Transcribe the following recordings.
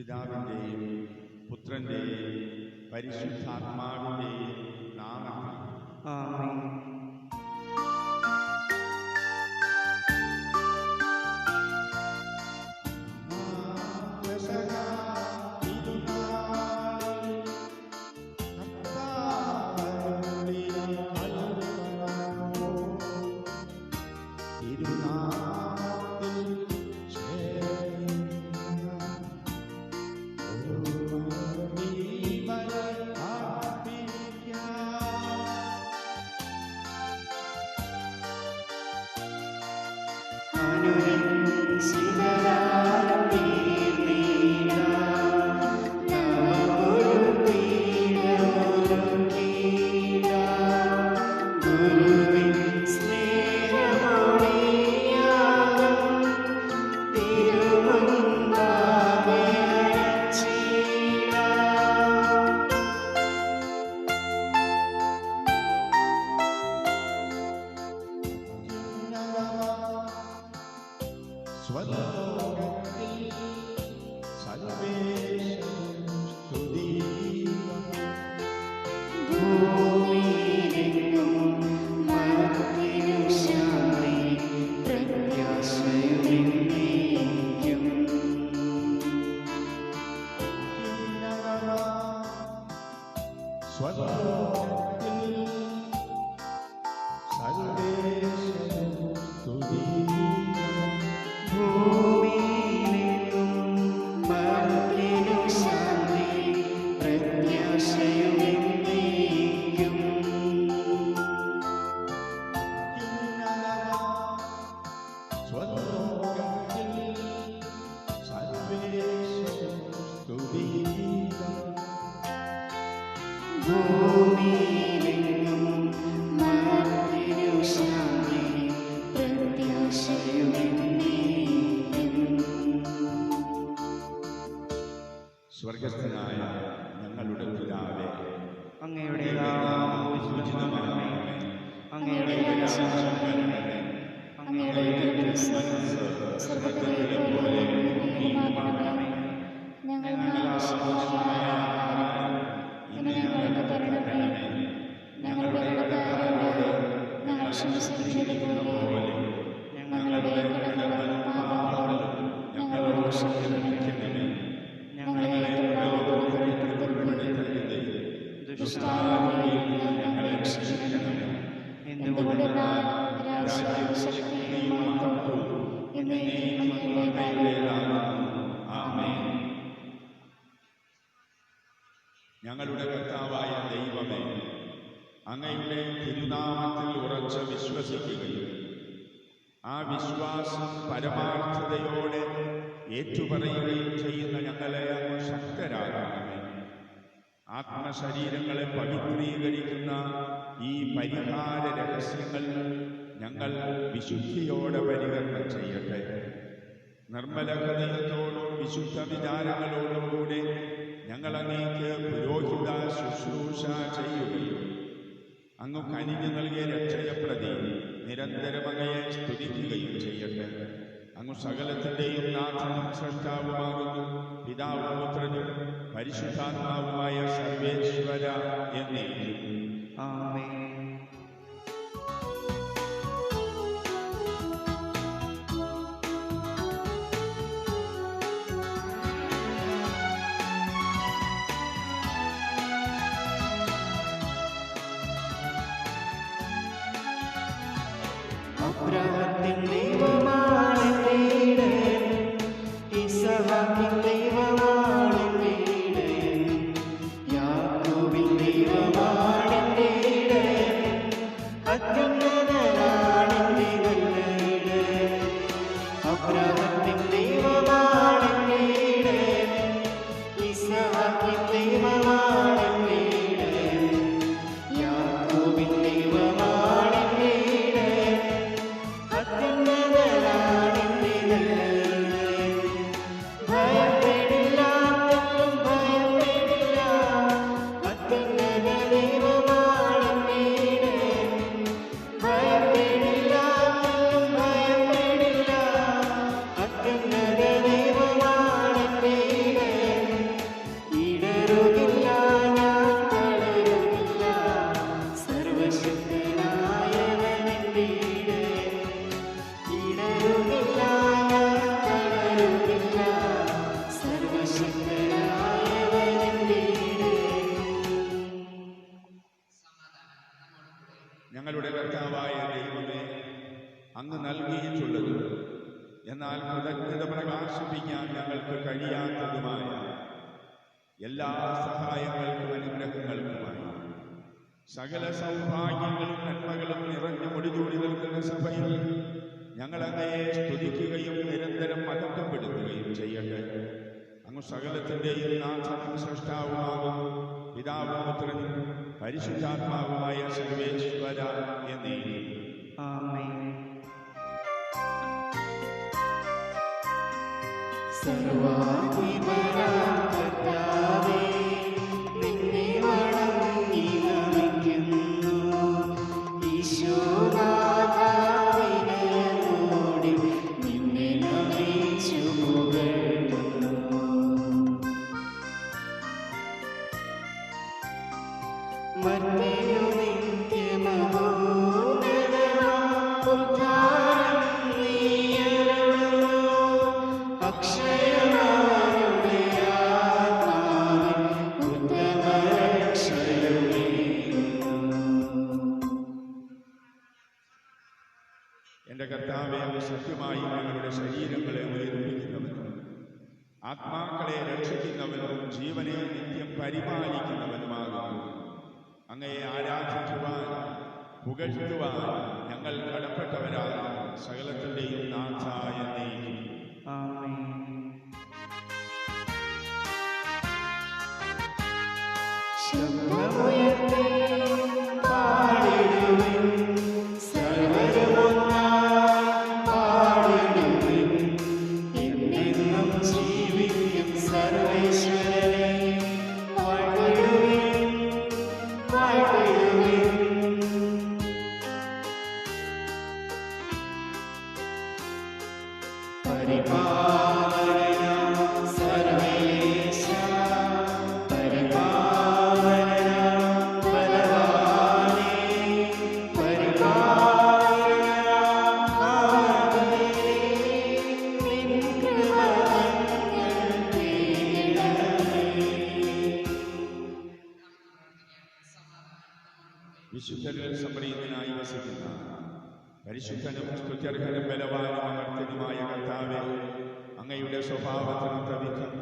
പിതാവിൻ്റെയും പുത്രൻ്റെയും പരിശുദ്ധാത്മാവിൻ്റെയും നാമത്തിൽ ആമേൻ. സ്വർഗസ്ഥനായ ഞങ്ങളുടെ പിതാവേ, അങ്ങയുടെ നാമം പൂജിതമാകണമേ. അങ്ങയുടെ രാജ്യം വരണമേ. അങ്ങയുടെ തിരുമനസ്സ് സ്വർഗ്ഗത്തിലെ പോലെ ഭൂമിയിലുമാകണമേ. ഞങ്ങൾക്ക് ആവശ്യമായ ആഹാരം ഇന്ന് ഞങ്ങൾക്ക് തരണമേ. ഞങ്ങളുടെ കടക്കാരോട് ഞങ്ങൾ ക്ഷമിച്ചതുപോലെ ഞങ്ങളുടെ കടങ്ങളും പാപങ്ങളും ഞങ്ങളോട് ക്ഷമിക്കണമേ. ഞങ്ങളെ ദുഷ്ടാരൂപിയിൽ നിന്ന് ഞങ്ങളെ രക്ഷിക്കണമേ. എന്തുകൊണ്ടെന്നാൽ രാജ്യവും ശക്തിയും മഹത്വവും എന്നേക്കും അങ്ങയുടേതാകുന്നു. ആമേൻ. ഞങ്ങളുടെ കർത്താവായ ദൈവമേ, അങ്ങയുടെ തിരുനാമത്തിൽ ഉറച്ച് വിശ്വസിക്കുകയും ആ വിശ്വാസം പരമാർത്ഥതയോടെ ഏറ്റുപറയുകയും ചെയ്യുന്ന ഞങ്ങളെ അങ്ങ് ശക്തരാകണമേ. ആത്മശരീരങ്ങളെ പവിത്രീകരിക്കുന്ന ഈ പരിഹാര രഹസ്യങ്ങൾ ഞങ്ങൾ വിശുദ്ധിയോടെ പരികരണം ചെയ്യട്ടെ. നിർമ്മല ഹൃദയത്തോടും വിശുദ്ധ വിചാരങ്ങളോടും കൂടെ ഞങ്ങൾ അങ്ങേക്ക് പുരോഹിത ശുശ്രൂഷ ചെയ്യുകയും അങ്ങ് കനിഞ്ഞു നൽകിയ രക്ഷയെ പ്രതി നിരന്തരം അങ്ങയെ സ്തുതിക്കുകയും ചെയ്യട്ടെ. അങ്ങ് സകലത്തിൻ്റെയും നാഥനും സൃഷ്ടാവുമാകുന്നു. പിതാവും പുത്രനും പരിശുദ്ധാത്മാവുമായ സർവേശ്വര എന്നേക്കും ആമേൻ. അബ്രഹാമിൻ ദൈവമാണ് വീട്, ഇസഹാക്കിൻ ദൈവമാണ് വീട്, യാക്കോബിൻ ദൈവമാണ് വീട്, അത്യുന്നതനാണ് വീട്. അബ്രഹാമിൻ ദൈവമാണ് വീട്, ഇസഹാക്കിൻ ദൈവമാണ് വീട്, യാക്കോബിൻ ദൈവമാണ് വീട്, അത്യുന്നതനാണ് ഞങ്ങളുടെ കർത്താവായ ദൈവമേ, അങ്ങ് നൽകിയിട്ടുള്ളത് എന്നാൽ കൃതജ്ഞത പ്രകാശിപ്പിക്കാൻ ഞങ്ങൾക്ക് കഴിയാത്തതുമായ എല്ലാ സഹായങ്ങൾക്കും അനുഗ്രഹങ്ങൾക്കുമായി സകല സൗഭാഗ്യങ്ങളും നന്മകളും നിറഞ്ഞു മുടിചൂടി നിൽക്കുന്ന സഭയിൽ ഞങ്ങൾ അങ്ങയെ സ്തുതിക്കുകയും നിരന്തരം മഹത്വപ്പെടുത്തുകയും ചെയ്യട്ടെ. അങ്ങ് സകലത്തിൻ്റെയും നാഥനും സൃഷ്ടാവുമാകും പിതാവും പുത്രനും പരിശുദ്ധാത്മാവുമായ സർവേശ്വര എന്നേക്കും. ആമേൻ. സർവാധിപനാം കർത്താവേ, നിന്നെ വണങ്ങി നമിക്കുന്നു. ഈശോനാഥാ, വിനയമോടെ നിന്നെ നമിച്ചു പുകഴ്ത്തുന്നു. മർത്യനു നിത്യമഹോന്നതമാം ഉദ്ധാരം നീയരുളുന്നു. അക്ഷയമാരുടെ ആത്മാവിൻ ഉത്തമരക്ഷയമേകുന്നു. എൻ്റെ കർത്താവേ, അങ്ങ് സത്യമായി ഞങ്ങളുടെ ശരീരങ്ങളെ ഉയർപ്പിക്കുന്നവനും ആത്മാക്കളെ രക്ഷിക്കുന്നവനും ജീവനെ നിത്യം പരിപാലിക്കുന്നവനുമാകുന്നു. അങ്ങയെ ആരാധിക്കുവാൻ പുകഴ്ത്തുവാൻ ഞങ്ങൾ കടപ്പെട്ടവരാകും. സകലത്തിൻ്റെയും നാഥായ ദൈവം. ആമേൻ. ശബ്ദമുയർത്തി പാടിടുവിൻ, സർവ്വരുമൊന്നായി പാടിടുവിൻ. എന്നെന്നും ജീവിക്കും സർവേശ്വരനെ വാഴ്ത്തിടുവിൻ, വാഴ്ത്തിടുവിൻ. പരിപാലനം സർവേശ, പരിപാലനം ബലവാനേ, പരിപാലനം ആദരേ, നിൻ കൃപ ഞങ്ങൾ തേടണമേ. വിശുദ്ധരിൽ സംപ്രീതനായി വസിക്കുന്ന പരിശുദ്ധനും സ്തുത്യർഹനും ബലവാനും അമർത്യനുമായ കർത്താവേ, അങ്ങയുടെ സ്വഭാവത്തിനൊത്ത വിധം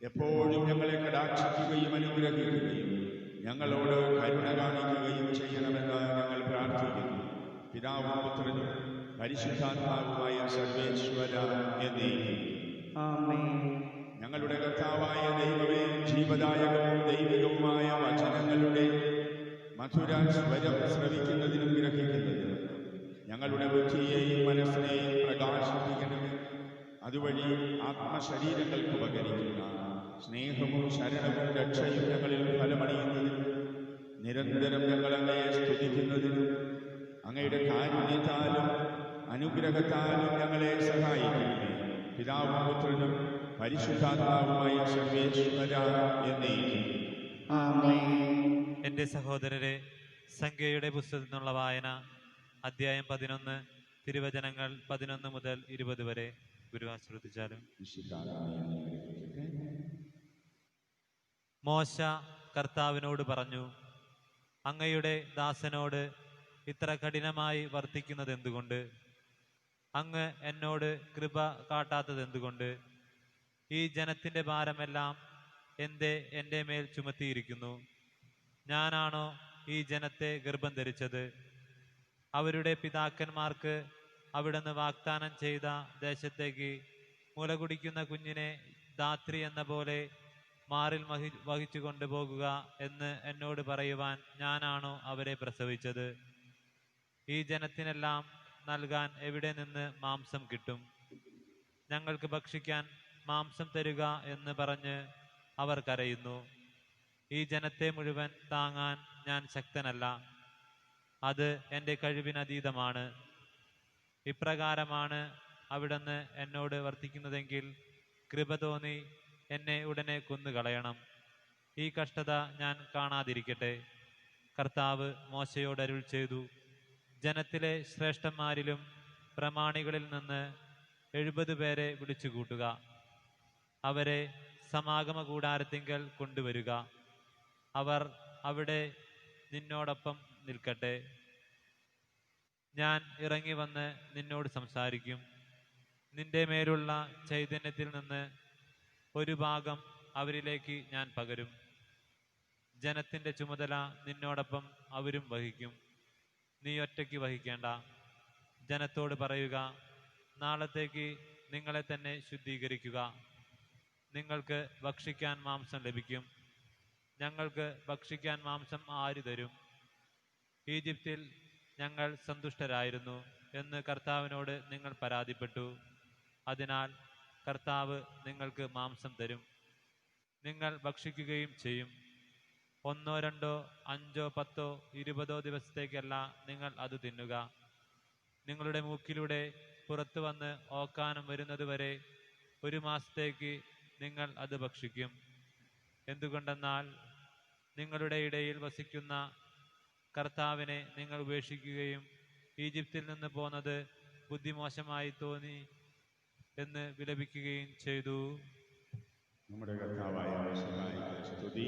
എപ്പോഴും ഞങ്ങളെ കടാക്ഷിക്കുകയും അനുഗ്രഹിക്കുകയും ഞങ്ങളോട് കരുണ കാണിക്കുകയും ചെയ്യണമെന്ന് ഞങ്ങൾ പ്രാർത്ഥിക്കുന്നു. പിതാവും പുത്രനും പരിശുദ്ധാത്മാവുമായ സർവേശ്വര എന്നേക്കും. ആമേൻ. ഞങ്ങളുടെ കർത്താവായ ദൈവമേ, ജീവദായകവും ദൈവികവുമായ വചനങ്ങളുടെ മധുര സ്വരം ശ്രവിക്കുന്നതിനും ഗ്രഹിക്കുന്നതിനും ഞങ്ങളുടെ ബുദ്ധിയെയും മനസ്സിനെയും പ്രകാശിപ്പിക്കണമേ. അതുവഴി ആത്മശരീരങ്ങൾക്ക് ഉപകരിക്കുന്ന സ്നേഹവും ശരണവും രക്ഷയും ഞങ്ങളിൽ ഫലമണിയുന്നതിനും നിരന്തരം ഞങ്ങൾ അങ്ങയെ സ്തുതിക്കുന്നതിനും അങ്ങയുടെ കാരുണ്യത്താലും അനുഗ്രഹത്താലും ഞങ്ങളെ സഹായിക്കണമേ. പിതാവും പുത്രനും പരിശുദ്ധാത്മാവുമായ സർവേശ്വര എന്നേക്കും. ആമേൻ. എൻ്റെ സഹോദരരെ, സംഖ്യയുടെ പുസ്തകത്തിൽ നിന്നുള്ള വായന അധ്യായം 11, തിരുവചനങ്ങൾ 11 മുതൽ 20 വരെ. ഗുരുവാൻ ശ്രദ്ധിച്ചാലും. മോശ കർത്താവിനോട് പറഞ്ഞു, അങ്ങയുടെ ദാസനോട് ഇത്ര കഠിനമായി വർത്തിക്കുന്നത് എന്തുകൊണ്ട്? അങ്ങ് എന്നോട് കൃപ കാട്ടാത്തത് എന്തുകൊണ്ട്? ഈ ജനത്തിൻ്റെ ഭാരമെല്ലാം എൻ്റെ മേൽ ചുമത്തിയിരിക്കുന്നു. ഞാനാണോ ഈ ജനത്തെ ഗർഭം ധരിച്ചത്? അവരുടെ പിതാക്കന്മാർക്ക് അവിടുന്ന് വാഗ്ദാനം ചെയ്ത ദേശത്തേക്ക് മുല കുടിക്കുന്ന കുഞ്ഞിനെ ധാത്രി എന്ന പോലെ മാറിൽ വഹിച്ചു കൊണ്ടുപോകുക എന്ന് എന്നോട് പറയുവാൻ ഞാനാണോ അവരെ പ്രസവിച്ചത്? ഈ ജനത്തിനെല്ലാം നൽകാൻ എവിടെ നിന്ന് മാംസം കിട്ടും? ഞങ്ങൾക്ക് ഭക്ഷിക്കാൻ മാംസം തരുക എന്ന് പറഞ്ഞ് അവർ കരയുന്നു. ഈ ജനത്തെ മുഴുവൻ താങ്ങാൻ ഞാൻ ശക്തനല്ല. അത് എൻ്റെ കഴിവിനതീതമാണ്. ഇപ്രകാരമാണ് അവിടുന്ന് എന്നോട് വർത്തിക്കുന്നതെങ്കിൽ കൃപ തോന്നി എന്നെ ഉടനെ കൊന്നുകളയണം. ഈ കഷ്ടത ഞാൻ കാണാതിരിക്കട്ടെ. കർത്താവ് മോശയോട് അരുൾ ചെയ്തു, ജനത്തിലെ ശ്രേഷ്ഠന്മാരിലും പ്രമാണികളിൽ നിന്ന് 70 പേരെ വിളിച്ചുകൂട്ടുക. അവരെ സമാഗമ കൂടാരത്തിങ്കൽ കൊണ്ടുവരിക. അവർ അവിടെ നിന്നോടൊപ്പം നിൽക്കട്ടെ. ഞാൻ ഇറങ്ങി വന്ന് നിന്നോട് സംസാരിക്കും. നിന്റെ മേലുള്ള ചൈതന്യത്തിൽ നിന്ന് ഒരു ഭാഗം അവരിലേക്ക് ഞാൻ പകരും. ജനത്തിൻ്റെ ചുമതല നിന്നോടൊപ്പം അവരും വഹിക്കും. നീ ഒറ്റയ്ക്ക് വഹിക്കേണ്ട. ജനത്തോട് പറയുക, നാളത്തേക്ക് നിങ്ങളെ തന്നെ ശുദ്ധീകരിക്കുക. നിങ്ങൾക്ക് ഭക്ഷിക്കാൻ മാംസം ലഭിക്കും. ഞങ്ങൾക്ക് ഭക്ഷിക്കാൻ മാംസം ആര് തരും? ഈജിപ്തിൽ ഞങ്ങൾ സന്തുഷ്ടരായിരുന്നു എന്ന് കർത്താവിനോട് നിങ്ങൾ പരാതിപ്പെട്ടു. അതിനാൽ കർത്താവ് നിങ്ങൾക്ക് മാംസം തരും. നിങ്ങൾ ഭക്ഷിക്കുകയും ചെയ്യും. 1, 2, 5, 10, 20 ദിവസത്തേക്കല്ല നിങ്ങൾ അത് തിന്നുക. നിങ്ങളുടെ മൂക്കിലൂടെ പുറത്തു വന്ന് ഓക്കാനം വരുന്നതുവരെ 1 മാസത്തേക്ക് നിങ്ങൾ അത് ഭക്ഷിക്കും. എന്തുകൊണ്ടെന്നാൽ നിങ്ങളുടെ ഇടയിൽ വസിക്കുന്ന കർത്താവിനെ നിങ്ങൾ ഉപേക്ഷിക്കുകയും ഈജിപ്തിൽ നിന്ന് പോന്നത് ബുദ്ധിമോശമായി തോന്നി എന്ന് വിലപിക്കുകയും ചെയ്തു. നമ്മുടെ കർത്താവായ യേശുവിനെ സ്തുതി.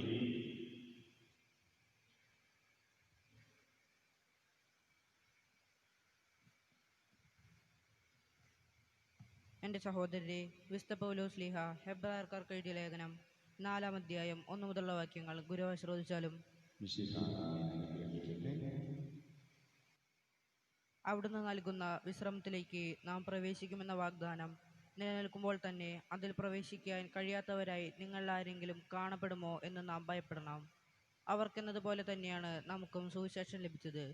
എൻ്റെ സഹോദരരെ, വിശുദ്ധ പൗലോസ് ശ്ലീഹ ഹെബ്രായർക്കാർക്ക് എഴുതിയ ലേഖനം 4-ാം അധ്യായം 1 മുതലുള്ള വാക്യങ്ങൾ ഗുരു ആശ്രവദിച്ചാലും. അവിടുന്ന് നൽകുന്ന വിശ്രമത്തിലേക്ക് നാം പ്രവേശിക്കുമെന്ന വാഗ്ദാനം നിലനിൽക്കുമ്പോൾ തന്നെ അതിൽ പ്രവേശിക്കാൻ കഴിയാത്തവരായി നിങ്ങൾ ആരെങ്കിലും കാണപ്പെടുമോ എന്ന് നാം ഭയപ്പെടണം. അവർക്കെന്നതുപോലെ തന്നെയാണ് നമുക്കും സുവിശേഷം ലഭിച്ചത്.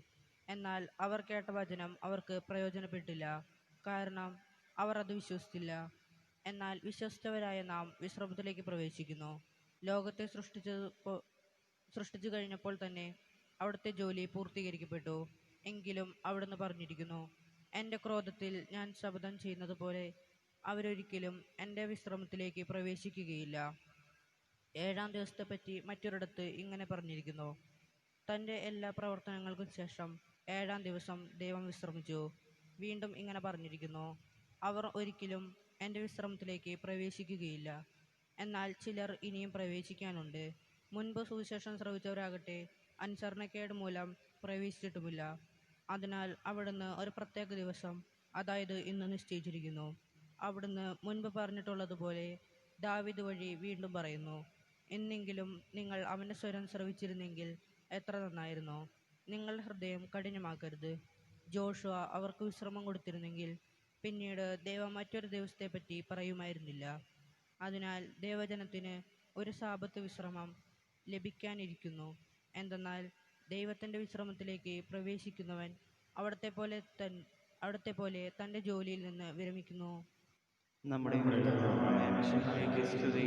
എന്നാൽ അവർ കേട്ട വചനം അവർക്ക് പ്രയോജനപ്പെട്ടില്ല, കാരണം അവർ അത് വിശ്വസിച്ചില്ല. എന്നാൽ വിശ്വസിച്ചവരായ നാം വിശ്രമത്തിലേക്ക് പ്രവേശിക്കുന്നു. ലോകത്തെ സൃഷ്ടിച്ചു കഴിഞ്ഞപ്പോൾ തന്നെ അവിടുത്തെ ജോലി പൂർത്തീകരിക്കപ്പെട്ടു. എങ്കിലും അവിടുന്ന് പറഞ്ഞിരിക്കുന്നു, എൻ്റെ ക്രോധത്തിൽ ഞാൻ ശപഥം ചെയ്യുന്നത് പോലെ അവരൊരിക്കലും എൻ്റെ വിശ്രമത്തിലേക്ക് പ്രവേശിക്കുകയില്ല. 7-ാം ദിവസത്തെപ്പറ്റി മറ്റൊരിടത്ത് ഇങ്ങനെ പറഞ്ഞിരിക്കുന്നു, തൻ്റെ എല്ലാ പ്രവർത്തനങ്ങൾക്കും ശേഷം 7-ാം ദിവസം ദൈവം വിശ്രമിച്ചു. വീണ്ടും ഇങ്ങനെ പറഞ്ഞിരിക്കുന്നു, അവർ ഒരിക്കലും എൻ്റെ വിശ്രമത്തിലേക്ക് പ്രവേശിക്കുകയില്ല. എന്നാൽ ചിലർ ഇനിയും പ്രവേശിക്കാനുണ്ട്. മുൻപ് സുവിശേഷം ശ്രവിച്ചവരാകട്ടെ അനുസരണക്കേട് മൂലം പ്രവേശിച്ചിട്ടുമില്ല. അതിനാൽ അവിടുന്ന് ഒരു പ്രത്യേക ദിവസം, അതായത് ഇന്ന് നിശ്ചയിച്ചിരിക്കുന്നു. അവിടുന്ന് മുൻപ് പറഞ്ഞിട്ടുള്ളതുപോലെ ദാവീദ് വഴി വീണ്ടും പറയുന്നു, എന്നെങ്കിലും നിങ്ങൾ അവൻ്റെ സ്വരം ശ്രവിച്ചിരുന്നെങ്കിൽ എത്ര നന്നായിരുന്നു. നിങ്ങളുടെ ഹൃദയം കഠിനമാക്കരുത്. ജോഷുവ അവർക്ക് വിശ്രമം കൊടുത്തിരുന്നെങ്കിൽ പിന്നീട് ദൈവം മറ്റൊരു ദിവസത്തെപ്പറ്റി പറയുമായിരുന്നില്ല. അതിനാൽ ദൈവജനത്തിന് ഒരു സാബത്ത് വിശ്രമം ലഭിക്കാനിരിക്കുന്നു. എന്തെന്നാൽ ദൈവത്തിൻ്റെ വിശ്രമത്തിലേക്ക് പ്രവേശിക്കുന്നവൻ അവിടത്തെ പോലെ തൻ്റെ ജോലിയിൽ നിന്ന് വിരമിക്കുന്നു. നമ്മുടെ കർത്താവായ മിശിഹായ്ക്ക് സ്തുതി.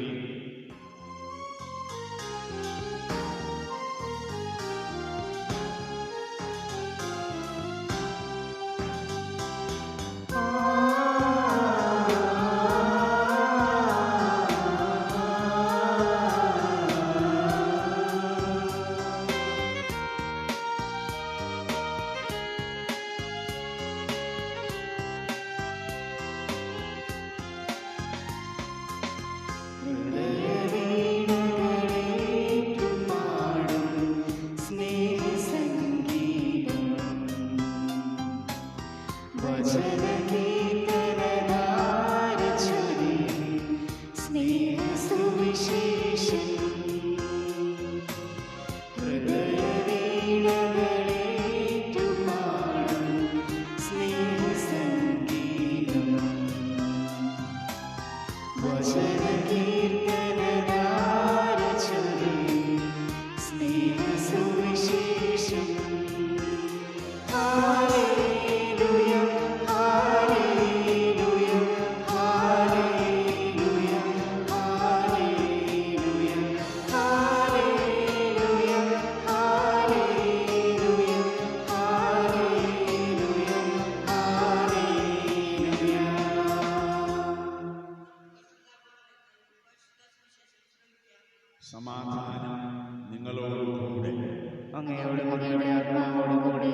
സമാധാനം നിങ്ങളോടുകൂടെ. അങ്ങയോട് കൂടെ ആത്മാവോടുകൂടെ.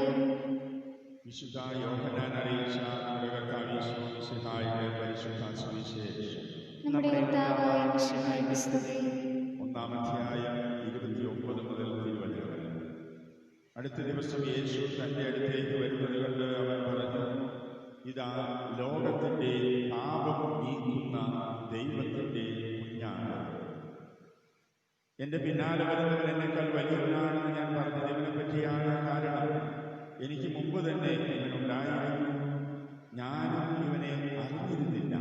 വിശുദ്ധ യോഹന്നാൻ അറിയിച്ച നമ്മുടെ കർത്താവ് യേശു മിശിഹായുടെ പരിശുദ്ധ സുവിശേഷം. നമ്മുടെ കർത്താവായ മിശിഹായ്ക്ക് സ്തുതി. 1-ാം അധ്യായം 29 മുതൽ തിരുവചനം. അടുത്ത ദിവസം യേശു തൻ്റെ അടുത്തേക്ക് വരുന്നത് കണ്ട് അവൻ പറഞ്ഞു, ഇതാ ലോകത്തിൻ്റെ പാപം നീക്കുന്ന ദൈവത്തിൻ്റെ കുഞ്ഞാണ്. എൻ്റെ പിന്നാലെ വരുന്നവൻ എന്നെക്കാൾ വലിയവനാണെന്ന് ഞാൻ പറഞ്ഞത് ഇവനെ പറ്റിയാണ്. കാരണം എനിക്ക് മുമ്പ് തന്നെ ഇവനുണ്ടായിരുന്നു, ഞാനും ഇവനെ അറിഞ്ഞിരുന്നില്ല.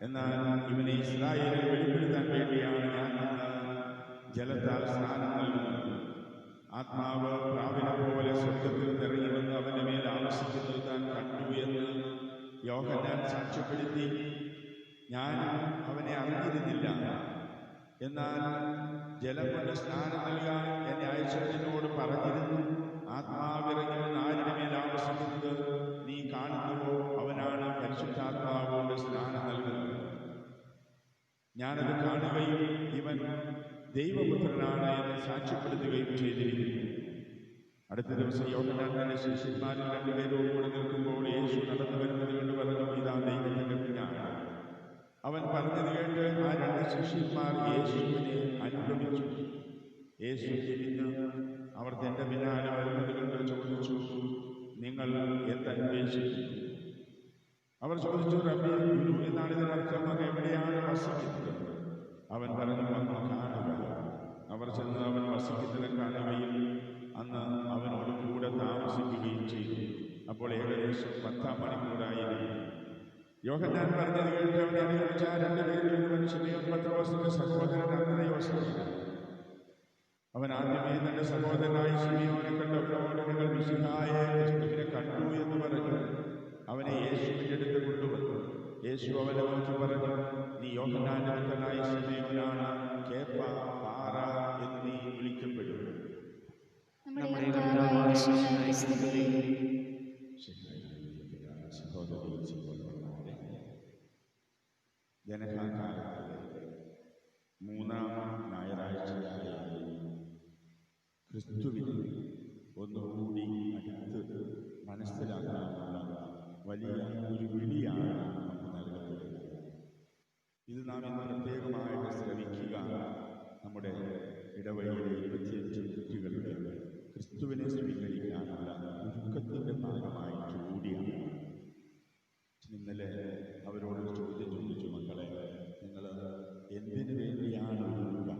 എന്നാൽ ഇവനെ ഇസ്രായേലിൽ വെളിപ്പെടുത്താൻ വേണ്ടിയാണ് ഞാൻ ജലത്താൽ സ്നാനം നൽകുന്നത്. ആത്മാവ് പ്രാവിനെ പോലെ സ്വർഗ്ഗത്തിൽ നിറങ്ങി വന്ന് അവൻ്റെ മേൽ ആവസിക്കുന്നത് താൻ കണ്ടു എന്ന് യോഹന്നാൻ സാക്ഷ്യപ്പെടുത്തി. ഞാൻ അവനെ അറിഞ്ഞിരുന്നില്ല. എന്നാൽ ജലം കൊണ്ട് സ്നാനം നൽകാൻ എന്നെ അയച്ചവനോട് പറഞ്ഞിരുന്നു, ആത്മാവിറങ്ങി വന്ന് ആരുടെ മേൽ ആവസിക്കുന്നത് നീ കാണുന്നുവോ, അവനാണ് പരിശുദ്ധാത്മാവോട് സ്നാനം നൽകുന്നത്. ഞാനത് കാണുകയും ഇവൻ ദൈവപുത്രനാണ് എന്ന് സാക്ഷ്യപ്പെടുത്തുകയും ചെയ്തിരിക്കുന്നു. അടുത്ത ദിവസം യോഹന്നാൻ തന്റെ ശിഷ്യന്മാരിൽ രണ്ടുപേരോട് കൂടെ നിൽക്കുമ്പോൾ യേശു നടന്നു വരുന്നത് കൊണ്ട് പറഞ്ഞു, ഇതാ ദൈവത്തിന്റെ കുഞ്ഞാണ്. അവൻ പറഞ്ഞത് കേട്ട് ആ രണ്ട് ശിഷ്യന്മാർ യേശുവിനെ അനുഗമിച്ചു. യേശു തിരിഞ്ഞ് അവർ തന്റെ പിന്നാലെ വരുന്നത് കൊണ്ട് ചോദിച്ചു, നിങ്ങൾ എന്തന്വേഷിച്ചു? അവർ ചോദിച്ചു, റബ്ബി, ഗുരു എന്നാണ് ഇതിനർത്ഥം, അത് എവിടെയാണ് വസിക്കുന്നത്? അവൻ പറഞ്ഞു, വന്ന് കാണുക. അവർ ചെന്ന് അവൻ വസിക്കുന്നത് കാണുകയും അന്ന് അവനോട് കൂടെ താമസിക്കുകയും ചെയ്തു. അപ്പോൾ ഏകദേശം 10 മണിക്കൂറായിരുന്നു. യോഹന്നാൻ പറഞ്ഞത് കേട്ട് അവനെ അനുഗമിച്ച രണ്ടുപേരിൽ ഒരുവൻ ശിമയോൻ പത്രോസിന്റെ സഹോദരൻ അന്ത്രയോസായിരുന്നു. അവൻ ആദ്യമേ തന്റെ സഹോദരനായി ശിമയോനെ കണ്ടവരോട്, നിങ്ങൾ മിശിഹായെ ക്രിസ്തുവിനെ കണ്ടു എന്ന് പറഞ്ഞു അവനെ യേശുവിന്റെ അടുത്ത് കൊണ്ടുവന്നു. യേശു അവനെ നോക്കി പറഞ്ഞു, നീ യോഹന്നാന്റെ പുത്രനായ ശിമയോനാണ്, കേഫ, പാറ എന്ന് നീ വിളിക്കപ്പെടും. നമ്മുടെ കർത്താവായ മിശിഹായ്ക്ക് സ്തുതി. ജനകാലത്തിലെ 3-ാം ഞായറാഴ്ചയായ ക്രിസ്തുവിനെ ഒന്നുകൂടി അടുത്ത് മനസ്സിലാക്കാനുള്ള വലിയ ഒരു വിളിയാണ് നമുക്ക് നൽകപ്പെടുന്നത്. ഇത് നാം ഇന്ന് പ്രത്യേകമായിട്ട് ശ്രമിക്കുക. നമ്മുടെ ഇടവഴിയിലെ 25 കുട്ടികളുടെ ക്രിസ്തുവിനെ സ്വീകരിക്കാനുള്ള ഒരുക്കത്തിൻ്റെ ഭാഗമായിട്ട് കൂടിയാണ്. ഇന്നലെ അവരോട് ചോദ്യം ചോദിച്ചു, മക്കളെ നിങ്ങൾ എന്തിനു വേണ്ടിയാണ് ഒരുക്കുക?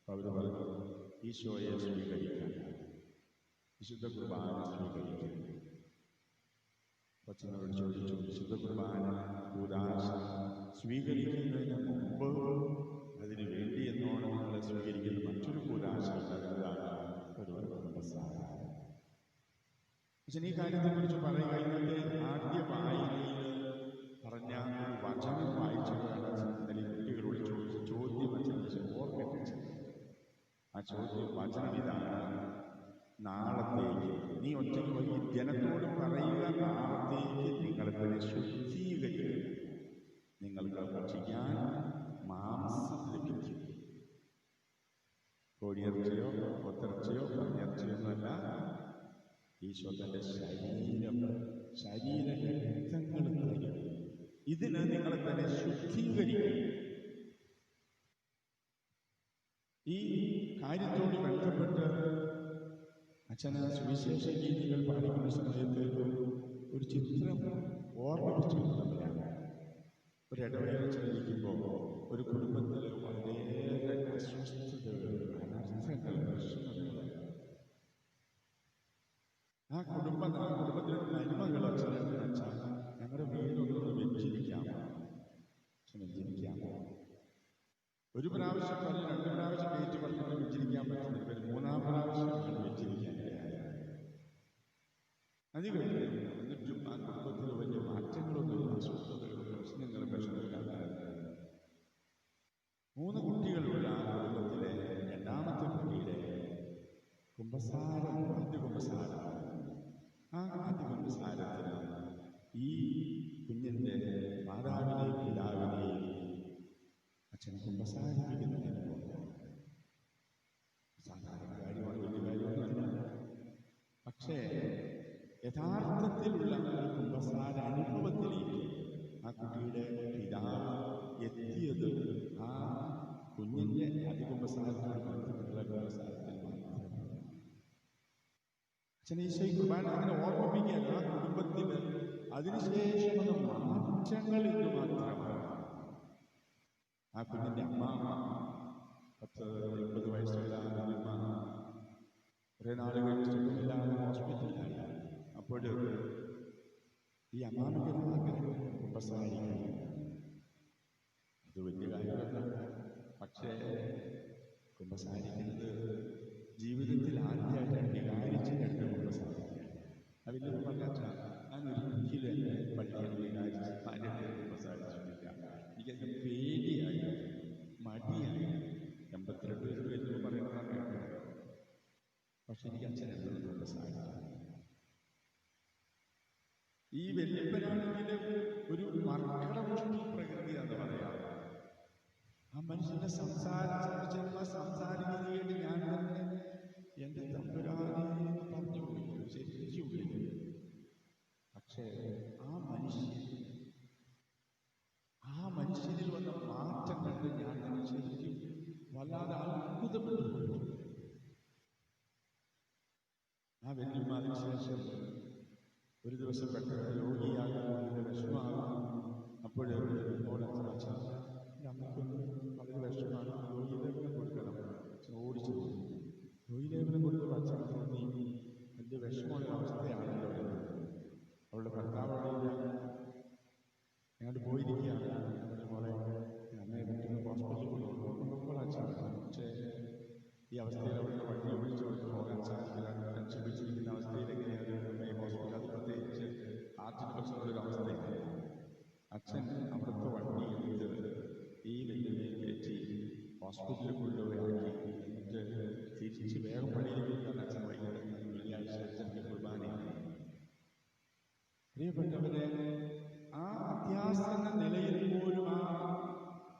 അവർ പറഞ്ഞു, ഈശോയെ സ്വീകരിക്കാൻ, വിശുദ്ധ കുർബാന സ്വീകരിക്കാൻ. കൊച്ചനോട് ചോദിച്ചു, വിശുദ്ധ കുർബാന കൂദാശ സ്വീകരിക്കുന്നതിന് മുമ്പ് അതിനു വേണ്ടി എന്നോണം നിങ്ങൾ സ്വീകരിക്കുന്ന മറ്റൊരു കൂദാശ എന്നതാണ് ഒരു കുമ്പസാരം. പക്ഷെ ഈ കാര്യത്തെക്കുറിച്ച് പറയുക, ഇന്നത്തെ ആദ്യ വായനയിൽ പറഞ്ഞ ഒരു വചനം വായിച്ചതാണ് ഇന്നലെ കുട്ടികളോട് ചോദിച്ച ചോദ്യം ഓർമ്മിപ്പിച്ചത്. ആ ചോദ്യം വചനം ഇതാണ്, നാളത്തേക്ക് നീ ഒറ്റയ്ക്ക് പോയി ജനത്തോട് പറയുക, നാളത്തേക്ക് നിങ്ങളെ തന്നെ ശുദ്ധീകരിക്കുക, നിങ്ങൾക്ക് ഭക്ഷിക്കാൻ മാംസം ലഭിക്കും. കോഴിയിറച്ചിയോ കൊത്തിറച്ചിയോ പന്നിയിറച്ചിയോ എന്നല്ല, ഈശോ തന്റെ ശരീരരക്തങ്ങൾ നൽകി. ഇതിന് നിങ്ങളെ തന്നെ ശുദ്ധീകരിക്കും. ഈ കാര്യത്തോട് ബന്ധപ്പെട്ട് അച്ഛന് സുവിശേഷ ഗീതികൾ പാടിക്കുന്ന സമയത്ത് ഒരു ചിത്രം ഓർമ്മിപ്പിച്ചുകൊണ്ടവരാണ്. ഒരു ഇടവേള ചെലവിക്കുമ്പോൾ ഒരു കുടുംബത്തിലെ വളരെയേറെ അസ്വസ്ഥതകൾ, അനർത്ഥങ്ങൾ, പ്രശ്നങ്ങൾ, ആ കുടുംബത്തിലെ മരുമകൾ അച്ഛൻ ഞങ്ങളുടെ വീടൊന്ന് വെച്ചിരിക്കാമോ? വെച്ചിരിക്കാമോ? ഒരു പ്രാവശ്യം പറഞ്ഞ് 2 പ്രാവശ്യം ഡേറ്റ് പറഞ്ഞാൽ വെച്ചിരിക്കാൻ പറ്റുന്നില്ല. 3-ാം പ്രാവശ്യം വെച്ചിരിക്കാൻ അത് കഴിഞ്ഞു. എന്നിട്ടും ആ കുടുംബത്തിൽ വലിയ മാറ്റങ്ങളൊന്നും, അസ്വസ്ഥതകളും പ്രശ്നങ്ങളും വിഷമങ്ങളുണ്ടായിരുന്നു. 3 കുട്ടികളുള്ള ആ കുടുംബത്തിലെ 2ാമത്തെ കുട്ടിയുടെ കുമ്പസാരം, ആദ്യ കുമ്പസാരം. ആ ആദ്യ കുമ്പസാരത്തിന് ഈ കുഞ്ഞിൻ്റെ മാതാവിനെയും പിതാവിനെയും അച്ഛൻ കുമ്പസാരിപ്പിക്കുന്നതിന് സാധാരണ കാര്യമാണ്, വലിയ കാര്യമൊന്നുമല്ല. പക്ഷേ യഥാർത്ഥത്തിലുള്ള ഒരു കുമ്പസാര അനുഭവത്തിലേക്ക് ആ കുട്ടിയുടെ പിതാവ് എത്തിയത് ആ കുഞ്ഞിൻ്റെ അതികുമ്പസാരത്തോട് ബന്ധപ്പെട്ടുള്ള കുമ്പസാരത്തിൽ മാത്രമാണ്. അച്ഛൻ ഈശോയെ കുർബാന അങ്ങനെ ഓർമ്മിപ്പിക്കുകയാണ് ആ കുടുംബത്തിൽ അതിനുശേഷമുള്ള മാറ്റങ്ങൾ എന്ന് മാത്രമാണ്. ആ കുഞ്ഞിൻ്റെ അമ്മ 10-20 വയസ്സുള്ള അമ്മ കുറേ നാളുകൾ സുഖമില്ലാതെ ഹോസ്പിറ്റലിലാണ്. അപ്പോൾ ഈ അമ്മാമിക്ക് ആഗ്രഹം കുമ്പസാരിക്കണം. അത് വലിയ കാര്യമല്ല, പക്ഷേ കുമ്പസാരിക്കുന്നത് ജീവിതത്തിൽ ആദ്യമായിട്ടാണ് വികാരിച്ചിട്ടുണ്ട് കുമ്പസാരിക്കുക. അതിലൊരു പറഞ്ഞാൽ ഞാൻ ഒരിക്കലും എൻ്റെ പള്ളിയിൽ വികാരിച്ച് കുമ്പസാരിച്ചിട്ടില്ല. എനിക്കത് പേടിയായി, മടിയായി. 82 വയസ്സ് കഴിഞ്ഞപ്പോൾ പറയുന്നതാണ്. പക്ഷെ എനിക്ക് അച്ഛനെന്താണ് കുമ്പസാരിക്കുക. ഈ വല്യപ്പനാണെങ്കിൽ ഒരു മർക്കടമുഷ്ടി പ്രകൃതിയാണെന്ന് പറയാം. ആ മനുഷ്യന്റെ സംസാരിക്കുന്നത് ഞാൻ തന്നെ എൻ്റെ തമ്പുരാനെ പറഞ്ഞു പോയി ശരിക്കും. പക്ഷേ ആ മനുഷ്യനിൽ വന്ന മാറ്റം കണ്ട് ഞാൻ തന്നെ ശരിക്കും വല്ലാതെ അത്ഭുതപ്പെട്ടു. ആ വല്യമാതിന് ശേഷം ഒരു ദിവസം പെട്ടെന്ന് രോഗിയാകുന്ന വിഷമമാകും. അപ്പോഴേക്കും നമുക്കൊന്ന് വളരെ വിഷമമാണ്, രോഗീലേപനം കൊടുക്കണം. ഓടിച്ചു രോഗീലേപനം കൊടുത്ത് അച്ഛൻ നീ വലിയ വിഷമമുള്ള അവസ്ഥയാണല്ലോ. അവളുടെ ഭർത്താവോടെ ഞങ്ങൾ പോയിരിക്കുകയാണ്. മോളെ അമ്മയെ പറ്റുന്ന ഹോസ്പിറ്റലിൽ കൊണ്ടുപോകുമ്പോൾ അച്ഛൻ. പക്ഷേ ഈ അവസ്ഥയിൽ അവരുടെ വണ്ടി ഒഴിച്ചു കൊണ്ട് പോകാൻ സാധിക്കില്ല. ടെൻഷൻ പിടിച്ചിരിക്കുന്ന അവസ്ഥയിൽ എങ്ങനെയാണ് അമ്മയെ ഹോസ്പിറ്റൽ, അത് പ്രത്യേകിച്ച് ആർട്ടിന് പ്രശ്നമുള്ളൊരു അവസ്ഥയാണ്. അച്ഛൻ അവിടുത്തെ വണ്ടി എടുത്ത് ഈ വെല്ലുവിളിയെ കയറ്റി ഹോസ്പിറ്റലിൽ കൊണ്ടുപോയി എന്നിട്ട് തിരിച്ച് വേഗം പള്ളിയിലേക്കാണ് അച്ഛൻ വൈകിട്ട് വെള്ളിയാഴ്ച അച്ഛൻ്റെ കുർബാനയാണ്. പ്രിയപ്പെട്ടവരെ, ആ അത്യാസന്ന നിലയിൽ പോലും ആ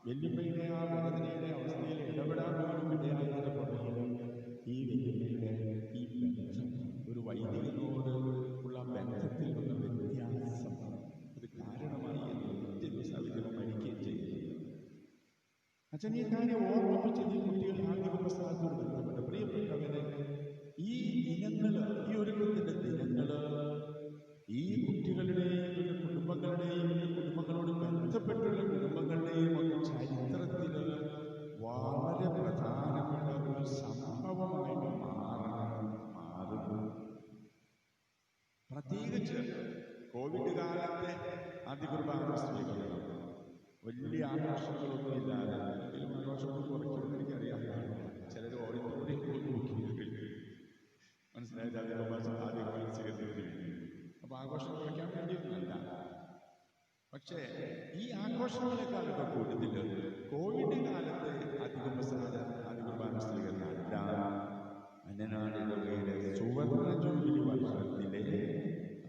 വെല്ലുവിളിയുടെ ആ വേദനയുടെ അവസ്ഥയിൽ ഇടപെടാൻ പോലും ഇടയായതിന്റെ പുറകിൽ ഈ വെല്ലുവിളിയുടെ ഈ ബന്ധം, ഒരു വൈദികനോട് ഉള്ള ബന്ധത്തിൽ വന്ന വ്യത്യാസം, അത് കാരണമായി സവിധം മരിക്കുകയും ചെയ്തു. അച്ഛൻ ഈ കാര്യം ഓർമ്മിപ്പിച്ചത് ഈ കുട്ടികൾ ആദ്യ കുമ്പസാരത്തോട് ബന്ധപ്പെട്ട്. പ്രിയപ്പെട്ടവരെ, ഈ ദിനങ്ങള്, ഈ ഒരുക്കത്തിന്റെ ദിനങ്ങള് ഈ കുട്ടികളുടെയും കുടുംബങ്ങളുടെയും കുടുംബങ്ങളോട് ബന്ധപ്പെട്ടുള്ള കുടുംബങ്ങളുടെയും ഒക്കെ ചരിത്രത്തില് വളരെ പ്രധാനപ്പെട്ട ഒരു സംഭവമായിട്ട് മാറുന്നു. പ്രത്യേകിച്ച് കോവിഡ് കാലത്തെ ആദ്യ കുർബാന സ്വീകരണം വലിയ ആഘോഷങ്ങളൊന്നുമില്ലാതെ, എങ്കിലും ആഘോഷങ്ങൾ കുറയ്ക്കുമെന്ന് എനിക്കറിയാം. ചിലർ ഓഡിറ്റോറിയം മനസ്സിലായത് ആദ്യ കുർബാന സ്വീകരണത്തിന്. അപ്പൊ ആഘോഷം കുറയ്ക്കാൻ വേണ്ടിയൊന്നുമല്ല. പക്ഷേ ഈ ആഘോഷങ്ങളെക്കാളൊക്കെ കൂടുതൽ കോവിഡ് കാലത്ത് ആദ്യ കുർബാന സ്വീകരണമല്ല, അന്നനാട് ഇടവകയിലെ സുവർണ്ണ ജൂബിലി വർഷത്തിലെ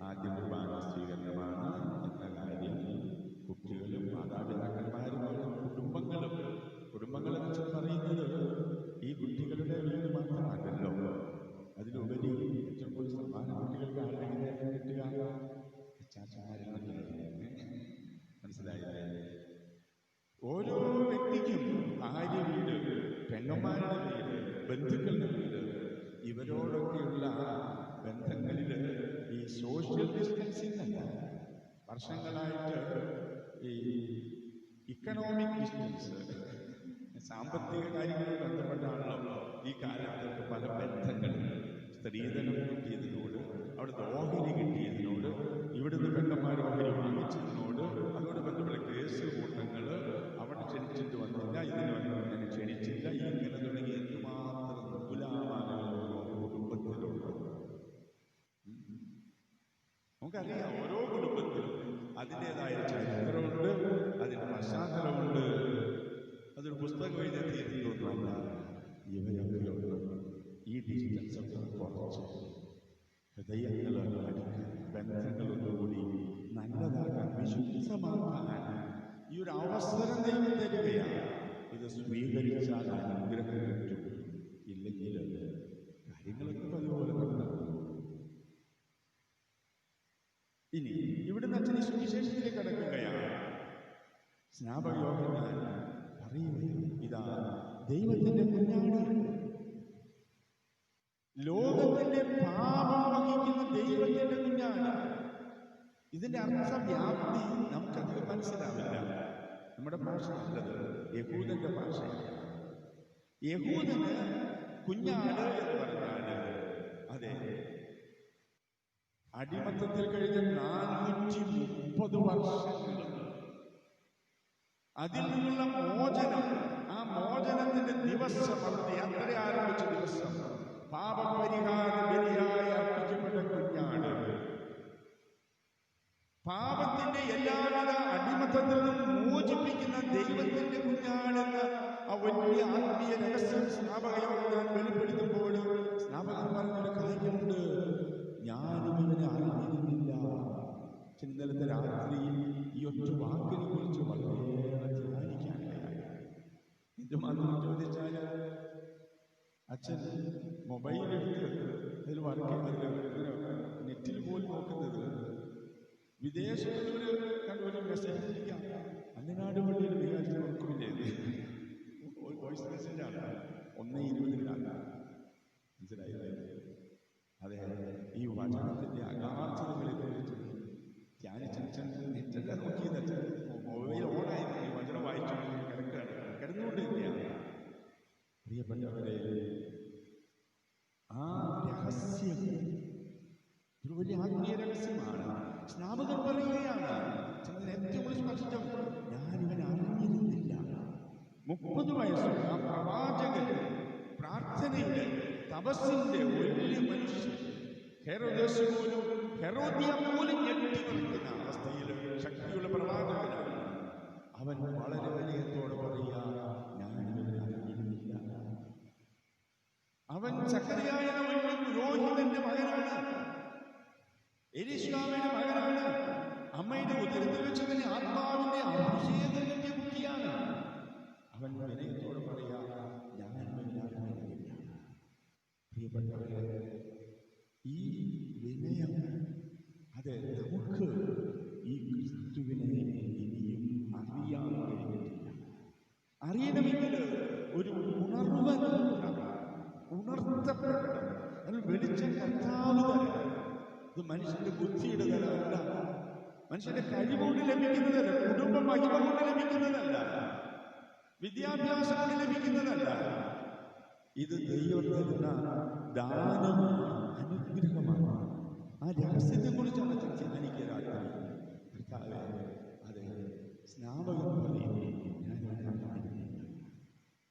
ആദ്യ കുർബാന സ്വീകരണമാണ് എന്ന കാര്യം കുട്ടികളും മാതാപിതാക്കന്മാരുമാണ് കുടുംബങ്ങളെന്ന് വെച്ചാൽ പറയുന്നത് ഈ കുട്ടികളുടെ വീട് മാത്രമല്ലല്ലോ. അതിലുപരി ചിലപ്പോൾ സമ്മാന കുട്ടികൾക്ക് ആരെങ്കിലും കിട്ടുക മനസ്സിലായില്ലേ? ഓരോ വ്യക്തിക്കും ഭാര്യ വീട്, പെങ്ങന്മാരുടെ വീട്, ബന്ധുക്കളുടെ വീട്, ഇവരോടൊക്കെയുള്ള ബന്ധങ്ങളിൽ ഈ സോഷ്യൽ ഡിസ്റ്റൻസിംഗ് അല്ല, വർഷങ്ങളായിട്ട് ഈ ഇക്കണോമിക് ഡിസ്റ്റൻസ്, സാമ്പത്തിക കാര്യങ്ങളുമായി ബന്ധപ്പെട്ടാണല്ലോ ഈ കാലത്ത് പല ബന്ധങ്ങളും. സ്ത്രീധനം കിട്ടിയതിനോട്, അവിടെ ഓഹരി കിട്ടിയതിനോട്, ഇവിടുന്ന് പെണ്ണന്മാർ ഓഹരി വാങ്ങിച്ചതിനോട്, അതോട് ബന്ധപ്പെട്ട കേസ് കൂട്ടങ്ങൾ, അവിടെ ക്ഷണിച്ചിട്ട് വന്നില്ല, ഇതിന് അങ്ങനെ ക്ഷണിച്ചില്ല, ഇങ്ങനെ തുടങ്ങി എന്തുമാത്രം ഗുലാമാനങ്ങൾ ഓരോ കുടുംബത്തിലുണ്ട്. നമുക്കറിയാം, ഓരോ കുടുംബത്തിലും അതിൻ്റെതായ ചരിത്രമുണ്ട്, അതിൻ്റെ പശ്ചാത്തലമുണ്ട്. അതൊരു പുസ്തകം എഴുതി തീരുന്നൊന്നുമല്ല. ഇവരൊക്കെയുണ്ട് ഈ ഡിസ്റ്റൻസ് ഒക്കെ കുറച്ച് ഹൃദയങ്ങൾ ബന്ധങ്ങളൊന്നുകൂടി നല്ലതാക്കാൻ, വിശുദ്ധമാക്കാൻ ഈ ഒരു അവസരം ദൈവം തരികയാണ്. ഇത് സ്വീകരിച്ചാൽ അനുഗ്രഹം കിട്ടും, ഇല്ലെങ്കിൽ കാര്യങ്ങളൊക്കെ അതുപോലെ നടക്കും. ഇനി ഇവിടുന്ന് അച്ഛനെ സുവിശേഷത്തിലേക്ക് കടക്കുകയാണ്. സ്നാപകയോഗം അറിയുകയാണ്, ഇതാ ദൈവത്തിന്റെ കുഞ്ഞാണ്, ലോകത്തിൽ ലോകത്തിന്റെ പാപം വഹിക്കുന്ന ദൈവത്തിന്റെ കുഞ്ഞാണ്. ഇതിന്റെ അർത്ഥവ്യാപ്തി നമുക്കധികം മനസ്സിലാവില്ല. നമ്മുടെ ഭാഷ നല്ലത് യഹൂദന്റെ ഭാഷയാണ്. യഹൂദന് കുഞ്ഞാട് എന്ന് പറഞ്ഞാല് അതെ അടിമത്തത്തിൽ കഴിഞ്ഞ 430 വർഷങ്ങൾ അതിൽ നിന്നുള്ള മോചനം, ആ മോചനത്തിന്റെ ദിവസം, അവരുടെ യാത്ര ആരംഭിച്ച ദിവസം പാപപരിഹാര ബലിയായി അർപ്പിക്കപ്പെട്ട കുഞ്ഞാട് പാപത്തിന്റെ എല്ലാവിധ അടിമത്തത്തിൽ നിന്നും മോചിപ്പിക്കുന്ന ദൈവത്തിന്റെ കുഞ്ഞാടെന്ന് ആ വലിയ ആത്മീയ രഹസ്യം സ്നാപകയോഗം വെളിപ്പെടുത്തുമ്പോൾ സ്നാപകൻ പറഞ്ഞൊരു കാര്യമുണ്ട്, ഞാനും ഇവനെ അറിഞ്ഞിരുന്നില്ല. ഇന്നലത്തെ രാത്രി ഈ ഒറ്റ വാക്കിനെ കുറിച്ച് വളരെയേറെ ധ്യാനിക്കാനിടയായി. എന്തുമാത്രം ചോദിച്ചാൽ അച്ഛൻ മൊബൈലെടുത്ത് അതിൽ നെറ്റിൽ പോലും നോക്കുന്നത് വിദേശത്തൊരു കണ്ടൊരു മെസ്സേജ് അയക്കാം, അന്നനാട് പള്ളിയിൽ വികാരിച്ച് നോക്കുമില്ലേ, വോയിസ് മെസ്സേജാണ് 1:20 മനസ്സിലായില്ലേ? അതെ, ഈ വചനത്തിന്റെ അഗാധതകളെ കുറിച്ച് ധ്യാനിച്ചച്ഛൻ നെറ്റെല്ലാം നോക്കിയത് അച്ഛൻ മൊബൈൽ ഓണായിരുന്നു, ഈ വചനം വായിച്ചു കിടന്നുകൊണ്ട് തന്നെയാണ്. പ്രിയപ്പെട്ടവരെ, ആ രഹസ്യം ഒരു വലിയ ആത്മീയ രഹസ്യമാണ്. സ്നാപകൻ പറയുകയാണ്, ഏറ്റവും സ്പഷ്ടം, ഞാനിവനെ അറിഞ്ഞിരുന്നില്ല. 30 വയസ്സുള്ള ആ പ്രവാചകൻ പ്രാർത്ഥനയുടെ തപസ്സിന്റെ വലിയ മനുഷ്യൻ, ഹെരോദസ് പോലും ഹെരോദ്യ പോലും ഞെട്ടിവെക്കുന്ന അവസ്ഥയിൽ ശക്തിയുള്ള പ്രവാചകനാണ്. അവൻ വളരെ വിനയത്തോടെ പറയുക, ഞാനിവനെ അറിഞ്ഞിരുന്നില്ല. അവൻ സക്കറിയായ വലിയ പുരോഹിതന്റെ മകനാണ്, എലീശായുടെ മകനാണ്. അമ്മയുടെ ഉദരത്തിൽ വെച്ചവന് ആത്മാവിന്റെ അഭിഷേകം കിട്ടിയ കുട്ടിയാണ്. അവൻ വിനയത്തോട് പറയാ, ഞാൻ അറിഞ്ഞില്ല. പ്രിയപ്പെട്ടവരെ, ഈ വിനയം അത് നമുക്ക് ഈ ക്രിസ്തുവിനെ ഇനിയും അറിയാൻ കഴിഞ്ഞിട്ടില്ല. അറിയണമെങ്കിൽ ഒരു ഉണർവ് ഉണർത്തപ്പെടണം. അതിൽ വെളിച്ചം കർത്താവ് തരണം. ഇത് മനുഷ്യന്റെ ബുദ്ധിയുടെ തലമല്ല, മനുഷ്യന്റെ കഴിവുകൊണ്ട് ലഭിക്കുന്നതല്ല, കുടുംബ മഹിമ കൊണ്ട് ലഭിക്കുന്നതല്ല, വിദ്യാഭ്യാസം കൊണ്ട് ലഭിക്കുന്നതല്ല. ഇത് ദൈവം തരുന്ന ദാനമാണ്, അനുഗ്രഹമാണ്. ആ രഹസ്യത്തെ കുറിച്ചാണ് ധ്യാനിക്കുക. കർത്താവേ, അതെ, സ്നാപകൻ പറയുന്നു, ഞാൻ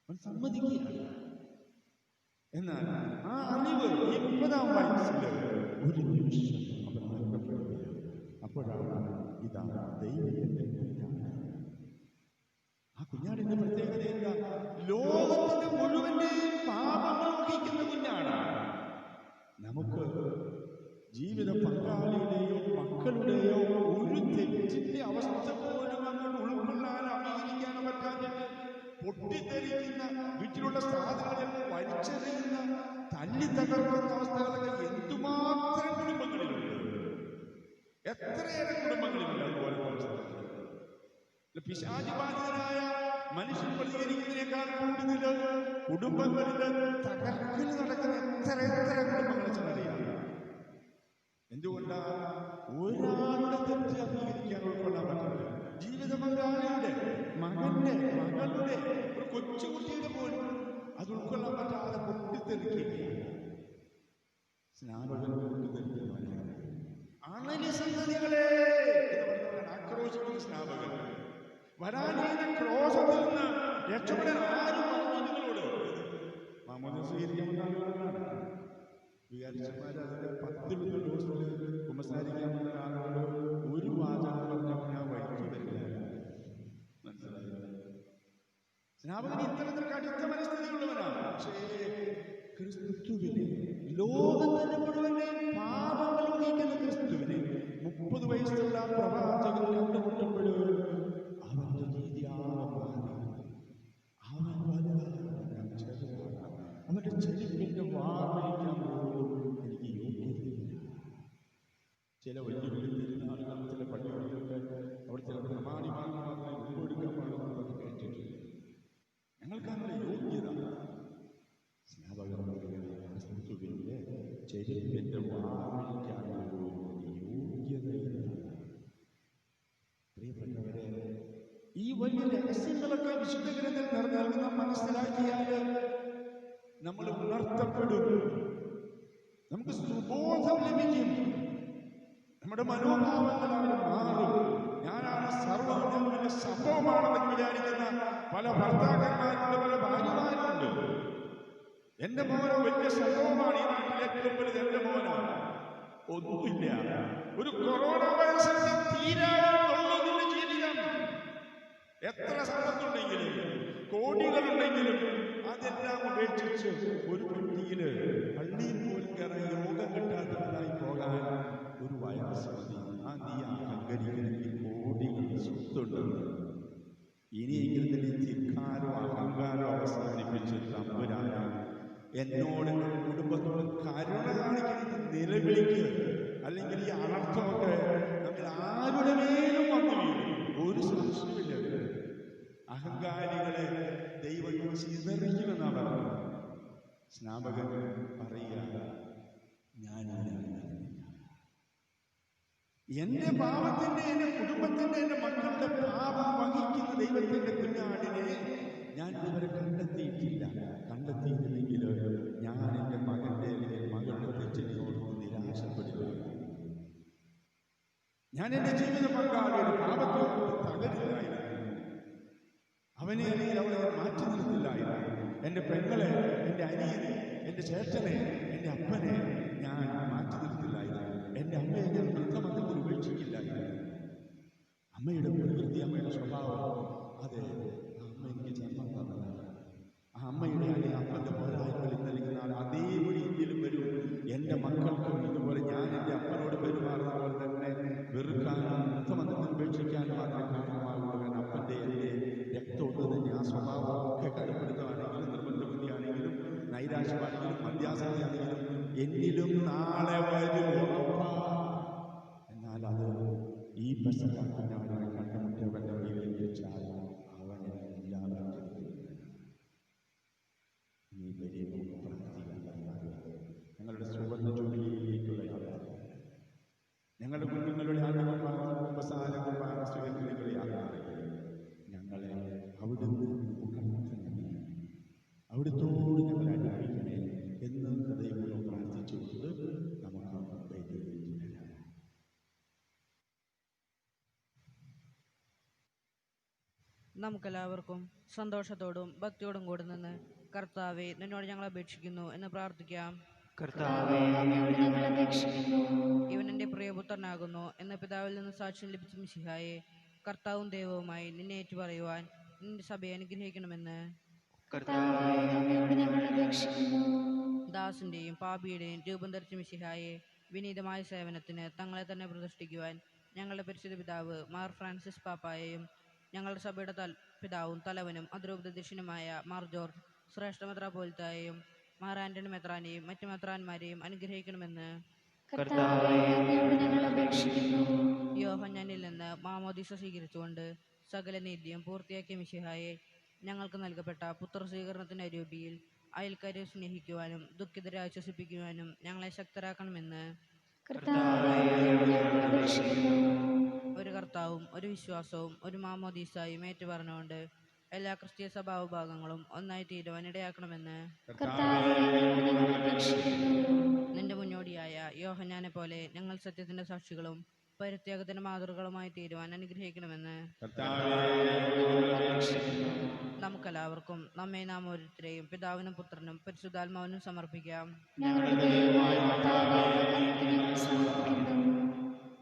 അവൻ സമ്മതിക്കുകയാണ്. എന്നാൽ ആ അറിവ് 80-ാം വയസ്സിൽ ഒരു നിമിഷം അവൻ നൽകപ്പെടുകയാണ്. അപ്പോഴാണ് ഇതാ ദൈവത്തിന്റെ കുഞ്ഞാട്. ആ കുഞ്ഞാടിന്റെ പ്രത്യേകത എന്താ? ലോകത്തിന്റെ മുഴുവന്റെയും പാപങ്ങൾ വഹിക്കുന്ന കുഞ്ഞാടാണ്. നമുക്ക് ജീവിത പങ്കാളിയുടെയോ മക്കളുടെയോ ഒരു തെറ്റിന്റെ അവസ്ഥ പോലും അങ്ങോട്ട് ഉൾക്കൊള്ളാനോ അംഗീകരിക്കാനോ പറ്റാതെ പൊട്ടിത്തെറിക്കുന്ന, വീട്ടിലുള്ള സാധനങ്ങൾ വലിച്ചെറിയുന്ന, തല്ലി തകർക്കുന്ന അവസ്ഥകളൊക്കെ എന്തുമാത്രം കുടുംബങ്ങളിലുണ്ട്, എത്രയേറെ കുടുംബങ്ങളിലുണ്ട്. അതുപോലെ പിശാചിബാധിതനായ മനുഷ്യൻ പ്രതികരിക്കുന്നതിനേക്കാൾ കൂടുതൽ കുടുംബങ്ങളിൽ തകർക്കൽ നടക്കുന്ന എത്ര കുടുംബങ്ങളെ ചെന്നറിയാം. എന്തുകൊണ്ടാ? ഒരാളുടെ തെറ്റ് അംഗീകരിക്കാൻ ഉൾക്കൊള്ളാൻ പറ്റില്ല. ജീവിത പങ്കാളിയുടെ, മകന്റെ, മകളുടെ, ഒരു കൊച്ചുകുട്ടിയുടെ പോലും അത് ഉൾക്കൊള്ളാൻ പറ്റാതെ പൊട്ടിത്തെറിക്കുകയാണ്. സ്നാപകൻ പൊട്ടിത്തെറിക്കുന്നവരാണ്. അണലി സന്തതികളെ ആക്രോശിക്കുന്ന സ്നാപകൻ. വരാനിരുന്ന ക്രോധത്തിൽ നിന്ന് രക്ഷപ്പെടാൻ ആരും നിങ്ങളോട് മാമോദീസ സ്വീകരിക്കാമെന്നാണ് വികാരിച്ചന്മാർ അതിന്റെ 10 ദിവസത്തിൽ കുമ്പസാരിക്കാമെന്ന ആളോട് ഒരു വാചകം പറഞ്ഞവൻ ആ വഴിക്ക് വരില്ല. മനസ്സിലായില്ല? സ്നാപകൻ ഇത്തരത്തിൽ കടുത്ത മനസ്ഥിതിയുള്ളവനാണ്. പക്ഷേ ക്രിസ്തുവിനെ, ലോകത്തിന്റെ മുഴുവനെ പാപങ്ങൾ വഹിക്കുന്ന ക്രിസ്തുവിനെ 30 വയസ്സുള്ള പ്രവാചകൻ കണ്ടുമുട്ടുമ്പോൾ അവന്റെ രീതി അവന്റെ ചെരുപ്പിന്റെ വാർമഴിക്കാൻ പോലും എനിക്ക് യോഗ്യതയില്ല. ചില വലിയ വലിയ തിരുനാളുകൾ, ചില പള്ളികളിലൊക്കെ അവിടെ ചില പ്രമാണിമാർ മാത്രമേ ഉൾപ്പെടുക്കാൻ പാടുന്നത് കേട്ടിട്ടുണ്ട്. ഞങ്ങൾക്ക് അങ്ങനെ യോഗ്യത. സ്നാപകരുടെ ചെരുപ്പ് എൻ്റെ വാഴിക്കാനൊരു യോഗ്യതയില്ല. പ്രിയപ്പെട്ടവരെ, ഈ വലിയ രഹസ്യങ്ങളൊക്കെ വിശുദ്ധ ഗ്രന്ഥത്തിൽ നാം മനസ്സിലാക്കിയാൽ നമ്മൾ ഉണർത്തപ്പെടും, നമുക്ക് സുബോധം ലഭിക്കും, നമ്മുടെ മനോഭാവങ്ങൾ മാറും. ഞാനാണ് സർവ്വവും സംഭവമാണെന്ന് വിചാരിക്കുന്ന പല ഭർത്താക്കന്മാരുണ്ട്, പല ഭാര്യമാരുണ്ട്. എന്റെ മോനോ വലിയ സംഭവമാണ്, ഈ നാട്ടിൽ ഏറ്റവും വലുത് എന്റെ മോനാണ്. ഒന്നുമില്ല, ഒരു കൊറോണ വൈറസിന്റെ തീരാവുന്നതിന്റെ ജീവിതം. എത്ര സമ്പത്തുണ്ടെങ്കിലും കോടികളുണ്ടെങ്കിലും അതെല്ലാം ഉപേക്ഷിച്ച് ഒരു പെട്ടിയില് പള്ളിയിൽ പോലും കയറാൻ യോഗം കിട്ടാത്തതായി പോകാൻ ഒരു വൈറസ് മതി. ആ നീ അഹങ്കരിക്കണമെങ്കിൽ കോടികൾ സ്വത്തുണ്ട്. ഇനിയെങ്കിലും തന്നെ ധിക്കാരോ അഹങ്കാരോ അവസാനിപ്പിച്ച് തമ്പുരാനോ എന്നോട് കുടുംബത്തോട് കരുണ കാണിക്കുന്ന നിലവിളിക്ക്, അല്ലെങ്കിൽ ഈ അനർത്ഥമൊക്കെ നമ്മൾ ആരുടെ മേലും വന്നു വീഴും. ഒരു സംശയമില്ല, അഹങ്കാരികളെ ദൈവം ചിതറിക്കുമെന്നാണ് പറഞ്ഞത്. സ്നാപകൻ പറയുക, ഞാൻ എന്റെ പാപത്തിന്റെ, എന്റെ കുടുംബത്തിന്റെ, എന്റെ മക്കളുടെ പാപം വഹിക്കുന്ന ദൈവത്തിന്റെ കുഞ്ഞാടിനെ ഞാൻ ഇതുവരെ കണ്ടെത്തിയിട്ടില്ല. കണ്ടെത്തിയിട്ടില്ലെങ്കിൽ ഞാൻ എന്റെ മകന്റെ മകളുടെ തെറ്റിനോട് നിരാശപ്പെടുക. ഞാൻ എന്റെ ജീവിത പങ്കാളിയുടെ പാപത്തോട് തകരില്ലായിരുന്നു, അവനെ അല്ലെങ്കിൽ അവളെ മാറ്റി നിർത്തില്ലായിരുന്നു. എന്റെ പെങ്ങളെ, എന്റെ അനിയനെ, എന്റെ ചേട്ടനെ, എന്റെ അപ്പനെ ഞാൻ മാറ്റി നിർത്തില്ലായിരുന്നു. എന്റെ അമ്മയെ ഞാൻ വൃദ്ധമന്ദിരത്തിൽ ഉപേക്ഷിക്കില്ലായിരുന്നു. അമ്മയുടെ പ്രകൃതി, അമ്മയുടെ സ്വഭാവം, അതെ, ആ അമ്മ എനിക്ക് ജന്മം തന്നതാണ്. ആ അമ്മയുടെ അല്ലെങ്കിൽ അപ്പന്റെ പോരായ്മകൾ ഇന്നലിക്കുന്ന അതേ വഴി ഇന്ത്യയിലും വരും. എന്റെ മക്കൾക്കും ഇതുപോലെ ഞാൻ എന്റെ അപ്പനോട് പെരുമാറുന്ന പോലെ തന്നെ വെറുക്കാനും വൃദ്ധമന്ദിരത്തിൽ ഉപേക്ഷിക്കാനും മാത്രമേ കാരണമാകുള്ളൂ. കാരണം അപ്പന്റെ എന്റെ രക്തം ഒന്ന് തന്നെ. ആ സ്വഭാവമൊക്കെ കടപ്പെടുന്നതാണെങ്കിലും നിർബന്ധബുദ്ധിയാണെങ്കിലും നൈരാശ്യമാണെങ്കിലും മദ്യാസക്തിയാണെങ്കിലും എന്നിലും നാളെ വരും ഉറപ്പാ. എന്നാൽ അത് ഈ പെസഹാക്കുഞ്ഞാടിനെ കണ്ടുമുട്ടിയവന്റെ കയ്യിൽ വെച്ചാൽ അവനെ ഇല്ലാതാക്കി. നീ വലിയ ഞങ്ങളുടെ സുഗന്ധ ജോലിയിലേക്കുള്ള യാത്ര, ഞങ്ങളുടെ കുഞ്ഞുങ്ങളുടെ കുമ്പസാരകുമാര സ്വയത്തിലേക്കുള്ള യാത്ര ഞങ്ങളെ അവിടുന്ന് ഉണർത്തണമേ, അവിടുത്തോട് ഞങ്ങളെ അനുഭവിക്കണേ എന്ന് ഹൃദയപൂർവ്വം പ്രാർത്ഥിച്ചുകൊണ്ട് നമുക്ക് വേദിയിലേക്ക് വരാം. നമുക്കെല്ലാവർക്കും സന്തോഷത്തോടും ഭക്തിയോടും കൂടി നിന്ന് കർത്താവെ, നിന്നോട് ഞങ്ങൾ അപേക്ഷിക്കുന്നു എന്ന് പ്രാർത്ഥിക്കാം. കർത്താവേ, അങ്ങയോട് ഞങ്ങൾ അപേക്ഷിക്കുന്നു. ഇവൻ എൻ്റെ പ്രിയപുത്രനാകുന്നു എന്ന പിതാവിൽ നിന്ന് സാക്ഷ്യം ലഭിച്ച മിശിഹായെ, കർത്താവും ദൈവവുമായി നിന്നെ ഏറ്റുപറയുവാൻ നിന്റെ സഭയെ അനുഗ്രഹിക്കണമെന്ന് കർത്താവേ, അങ്ങയോട് ഞങ്ങൾ അപേക്ഷിക്കുന്നു. ദാസിന്റെയും പാപിയുടെയും രൂപം ധരിച്ച മിശിഹായെ, വിനീതമായ സേവനത്തിന് തങ്ങളെ തന്നെ പ്രതിഷ്ഠിക്കുവാൻ ഞങ്ങളുടെ പരിശുദ്ധ പിതാവ് മാർ ഫ്രാൻസിസ് പാപ്പായെയും ഞങ്ങളുടെ സഭയുടെ പിതാവും തലവനും അതിരൂപദർശനുമായ മാർ ജോർജ് ശ്രേഷ്ഠ മെത്രാപ്പോലിത്തായെയും മാർ ആന്റണി മെത്രാനെയും മറ്റു മെത്രാന്മാരെയും അനുഗ്രഹിക്കണമെന്ന് കർത്താവേ, അങ്ങയോട് ഞങ്ങൾ അപേക്ഷിക്കുന്നു. യോഹന്നാനിൽ നിന്ന് മാമോദീസ സ്വീകരിച്ചുകൊണ്ട് സകല നീതിയും പൂർത്തിയാക്കിയ മിശിഹായെ, ഞങ്ങൾക്ക് നൽകപ്പെട്ട പുത്ര സ്വീകരണത്തിന്റെ അരൂപിയിൽ അയൽക്കാരെ സ്നേഹിക്കുവാനും ദുഃഖിതരെ ആശ്വസിപ്പിക്കുവാനും ഞങ്ങളെ ശക്തരാക്കണമെന്ന് കർത്താവേ, അങ്ങയോട് ഞങ്ങൾ അപേക്ഷിക്കുന്നു. ഒരു കർത്താവും ഒരു വിശ്വാസവും ഒരു മാമോദീസായും ഏറ്റുപറഞ്ഞുകൊണ്ട് എല്ലാ ക്രിസ്തീയ സഭാവിഭാഗങ്ങളും ഒന്നായി തീരുവാൻ ഇടയാക്കണമെന്ന് കർത്താവേ, അങ്ങയോട് ഞങ്ങൾ അപേക്ഷിക്കുന്നു. നിന്റെ മുന്നോടിയായ യോഹന്നാനെ പോലെ ഞങ്ങൾ സത്യത്തിന്റെ സാക്ഷികളും പരിത്യാഗത്തിന്റെ മാതൃകളുമായി തീരുവാൻ അനുഗ്രഹിക്കണമെന്ന് നമുക്കെല്ലാവർക്കും നമ്മെ നാം ഓരോരുത്തരെയും പിതാവിനും പുത്രനും പരിശുദ്ധാത്മാവിനും സമർപ്പിക്കാം.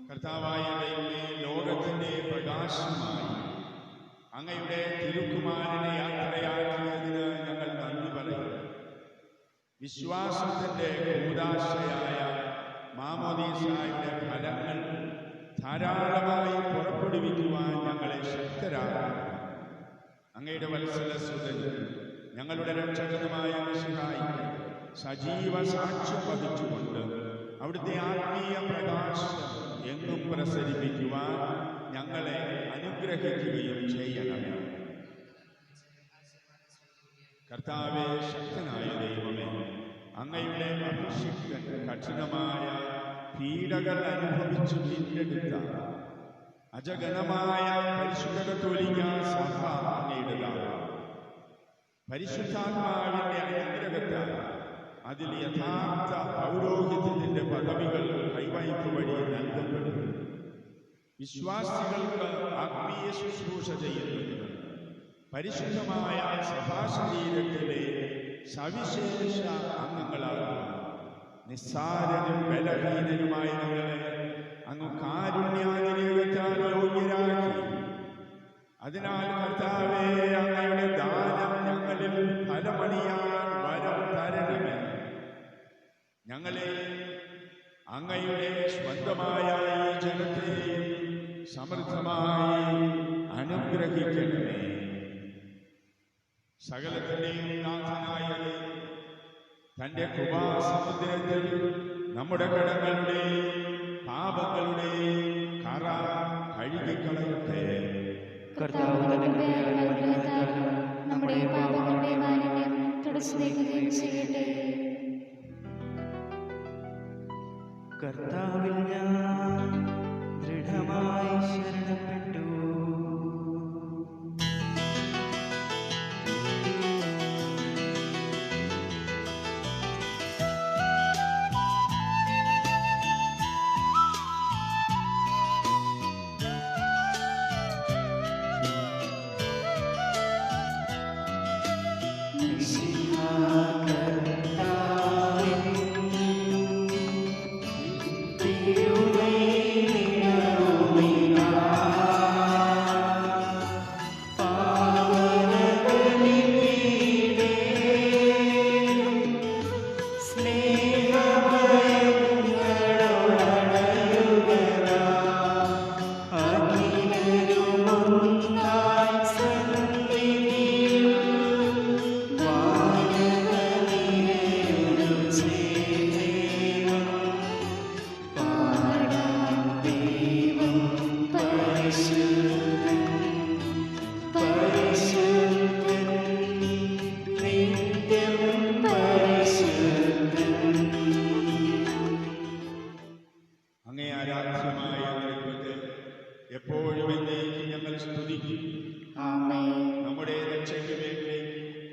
കർത്താവായ ദൈവമേ, ലോകത്തിന്റെ പ്രകാശമായി അങ്ങയുടെ തിരുക്കുമാരനെ യാത്രയാക്കിയതിന് ഞങ്ങൾ നന്ദി പറയുന്നു. വിശ്വാസത്തിന്റെ കൂദാശയായ മാമോദീസായുടെ ഫലങ്ങൾ ധാരാളമായി പുറപ്പെടുവിക്കുവാൻ ഞങ്ങളെ ശക്തരാക്കുന്നു. അങ്ങയുടെ വത്സലസുതൻ ഞങ്ങളുടെ രക്ഷകനുമായ മിശിഹായിക്ക് സജീവ സാക്ഷ്യം വഹിച്ചുകൊണ്ട് അവിടുത്തെ ആത്മീയ പ്രകാശം എങ്ങും പ്രസരിപ്പിക്കുവാൻ ഞങ്ങളെ അനുഗ്രഹിക്കുകയും ചെയ്യണമേ. കർത്താവേ, ശക്തനായ ദൈവമേ, അങ്ങയുടെ അഭിഷിക്തൻ കഠിനമായ പീഡകൾ അനുഭവിച്ചു വീണ്ടെടുത്ത അജഗണമായ പരിശുദ്ധ കത്തോലിക്ക സഭ അങ്ങയുടേതാണ്. പരിശുദ്ധാത്മാവിന്റെ അനുഗ്രഹത്താൽ അതിൽ യഥാർത്ഥ പൗരോഹിത്യത്തിന്റെ പദവികൾ കൈവയ്പ് വഴി നൽകപ്പെടുന്നു. വിശ്വാസികൾക്ക് ആത്മീയ ശുശ്രൂഷ ചെയ്യുന്നതിന് പരിശുദ്ധമായ സഭാശരീരത്തിലെ സവിശേഷ അംഗങ്ങളാകുന്നു. നിസ്സാരനും ബലഹീനനുമായ ഞങ്ങളെ അങ്ങ് കാരുണ്യാതിരേകത്താൽ യോഗ്യരാക്കി. അതിനാൽ കർത്താവേ, അങ്ങയുടെ ദാനം ഞങ്ങളിൽ ഫലമണിയാൻ വരം തരണമേ. ഞങ്ങളെ അങ്ങയുടെ സ്വന്തമായ ഈ ജനത്തെയും സമൃദ്ധമായി അനുഗ്രഹിക്കണമേ. സകലത്തിന്റെയും നാഥനായ തന്റെ കൃപാസമുദ്രത്തിൽ നമ്മുടെ കടങ്ങളുടെയും പാപങ്ങളുടെയും കറ കഴുകിക്കളയട്ടെ. കർത്താവ് തന്റെ കൃപയാലുള്ള അനുഗ്രഹത്താൽ നമ്മുടെ പാപങ്ങളുടെ മാലിന്യം തുടച്ചു നീക്കുകയും ചെയ്യട്ടെ. കർത്താവിൽ ഞാൻ ദൃഢമായി ശരണപ്പെട്ടു. എപ്പോഴും എന്നേക്കും ഞങ്ങൾ സ്തുതിക്കും. നമ്മുടെ രക്ഷയ്ക്ക് വേണ്ടി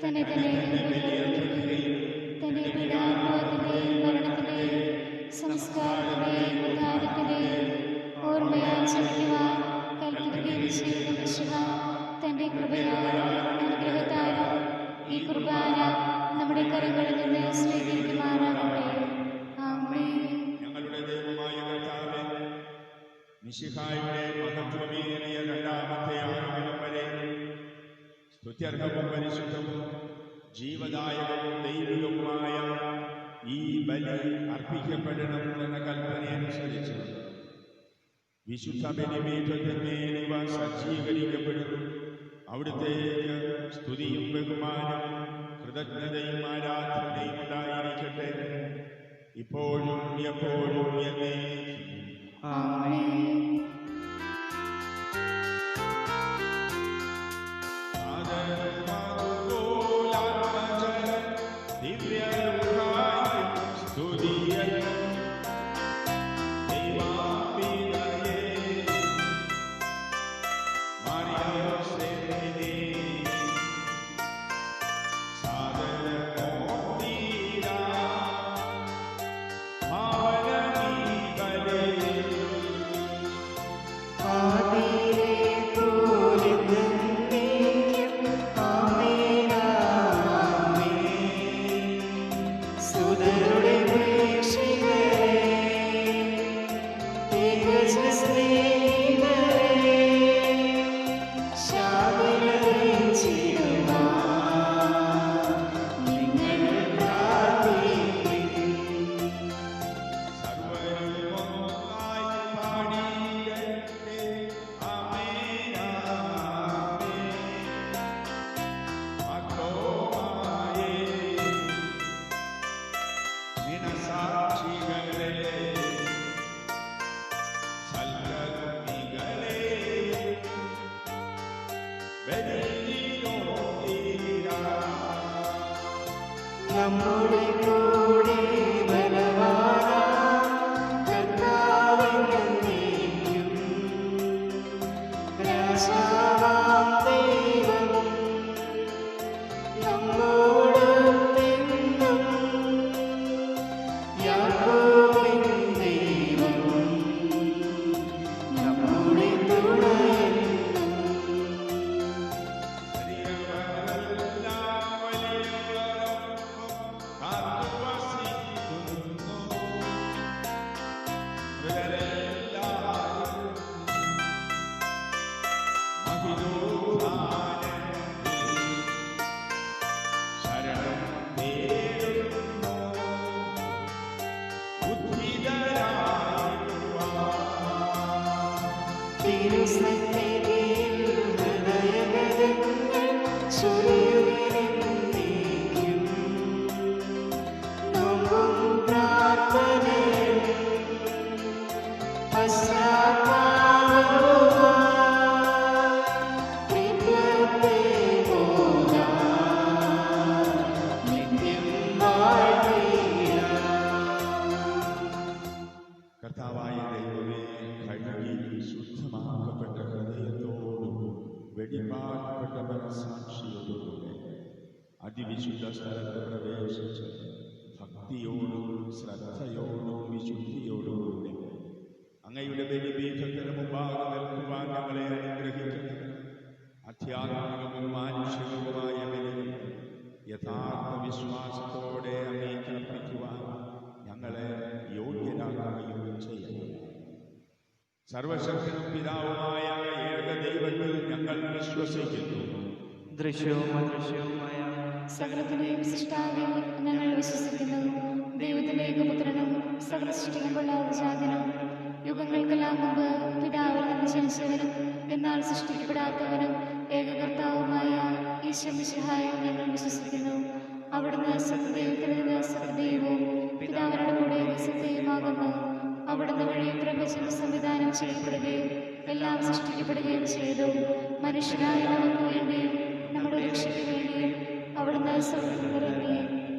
തന്നെ ബലിയർപ്പിക്കുകയും തന്റെ പീഡാനുഭവത്തിന്റെയും മരണത്തിന്റെയും സംസ്കാരത്തിന്റെയും ഉദ്ധാരത്തിന്റെയും ഓർമ്മയാചരിക്കുവാൻ കൽപ്പിക്കുകയും ചെയ്ത മിശിഹ തന്റെ കൃപയാലും അനുഗ്രഹത്താലും ഈ കുർബാന നമ്മുടെ കരങ്ങളിൽ നിന്ന് സ്വീകരിക്കുമാറാകട്ടെ. ആമേൻ. ഞങ്ങളുടെ ദൈവമായ കർത്താവേ, മിശിഹായുടെ മഹത്വമേറിയ രണ്ടാമത്തെ ആഗമനം വരെ സ്തുത്യർഹവും പരിശുദ്ധവും ജീവദായകവും ദൈവികവുമായ ഈ ബലി അർപ്പിക്കപ്പെടണം എന്ന കൽപ്പനയനുസരിച്ച് വിശുദ്ധ ബലിപീഠത്തിന്മേൽ ഇവ സജ്ജീകരിക്കപ്പെടുന്നു. അവിടുത്തേക്ക് സ്തുതിയും ബഹുമാനവും കൃതജ്ഞതയും ആരാധനയും ഉണ്ടായിരിക്കട്ടെ, ഇപ്പോഴും എപ്പോഴും എന്നേക്കും. ആമേൻ. നമ്മുടെ കർത്താവായ ദൈവമേ, കഴുകി ശുദ്ധമാക്കപ്പെട്ട ഹൃദയത്തോടും വെടിപ്പാക്കപ്പെട്ട മനസ്സാക്ഷിയോടുകൂടെ അതിവിശുദ്ധ സ്ഥലത്ത് പ്രവേശിച്ച് ഭക്തിയോടും ശ്രദ്ധയോടും വിശുദ്ധിയോടുകൂടെ അങ്ങയുടെ ബലിപീഠത്തിന് മുമ്പാകെ നിൽക്കുവാൻ ഞങ്ങളെ അനുഗ്രഹിക്കുന്നു. അധ്യാത്മികവും മാനുഷികവുമായ ബലികൾ യഥാർത്ഥ വിശ്വാസത്തോടെ അങ്ങേക്ക് അർപ്പിക്കുവാൻ ഞങ്ങളെ യോഗ്യരാക്കുകയും ചെയ്യുന്നു. സർവശക്തനും പിതാവുമായ ഏകദൈവത്തിൽ ഞങ്ങൾ വിശ്വസിക്കുന്നു. ദൃശ്യവും അദൃശ്യവുമായ സകലത്തിന്റെയും സൃഷ്ടാവിൽ ഞങ്ങൾ വിശ്വസിക്കുന്നു. ദൈവത്തിന്റെ ഏകപുത്രനും സകല സൃഷ്ടിക്കുമ്പോൾ ജാതനും യുഗങ്ങൾക്കെല്ലാം മുമ്പ് പിതാവിൽ നിന്ന് ജനിച്ചവനും എന്നാൽ സൃഷ്ടിക്കപ്പെടാത്തവനും ഏകകർത്താവുമായ ഈശോ മിശിഹായെ ഞങ്ങൾ വിശ്വസിക്കുന്നു. അവിടുന്ന് സത്യദൈവത്തിൽ നിന്ന് സത്യദൈവവും പിതാവിനോട് കൂടെ സത്യമാകുന്നു. അവിടുന്ന് വഴി പ്രപഞ്ചം സംവിധാനം ചെയ്യപ്പെടുകയും എല്ലാം സൃഷ്ടിക്കപ്പെടുകയും ചെയ്തു. മനുഷ്യനായ നമുക്ക് വേണ്ടിയും നമ്മുടെ രക്ഷയ്ക്ക് വേണ്ടിയും അവിടുന്ന് സ്വർഗ്ഗത്തിലിറങ്ങി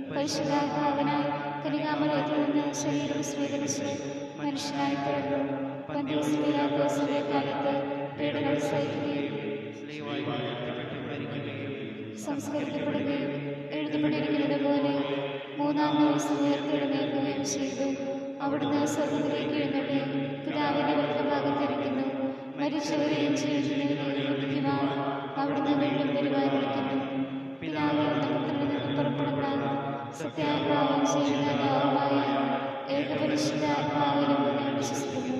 പരിശുദ്ധാത്മാവിനാൽ കന്യകാമറിയത്തിൽ നിന്ന് ശരീരം സ്വീകരിച്ച് മനുഷ്യനായി പിറന്നു. പന്തിയോസ് പീലാത്തോസിന്റെ കാലത്ത് പീഡകൾ സഹിക്കുകയും സംസ്കരിക്കപ്പെടുകയും എഴുതപ്പെട്ടിരിക്കുന്നത് പോലെ മൂന്നാം ദിവസം ഉയർത്തെഴുന്നേൽക്കുകയും ചെയ്തു. അവിടുന്ന് സ്വർഗ്ഗത്തിലേക്ക് എഴുന്നള്ളി പിതാവിന്റെ വലത്തുഭാഗത്തിരിക്കുന്നു. മരിച്ചവരെയും ജീവിക്കുന്നവരെയും അവിടുന്ന് വീണ്ടും വരുവാനിരിക്കുന്നു. പിതാവിന്റെ പുത്രനിൽ നിന്ന് പുറപ്പെടുന്ന സത്യാത്മാവും ജീവിതാത്മാവുമായ ഏകപരിശുദ്ധാത്മാവിലും ഞാൻ വിശ്വസിക്കുന്നു.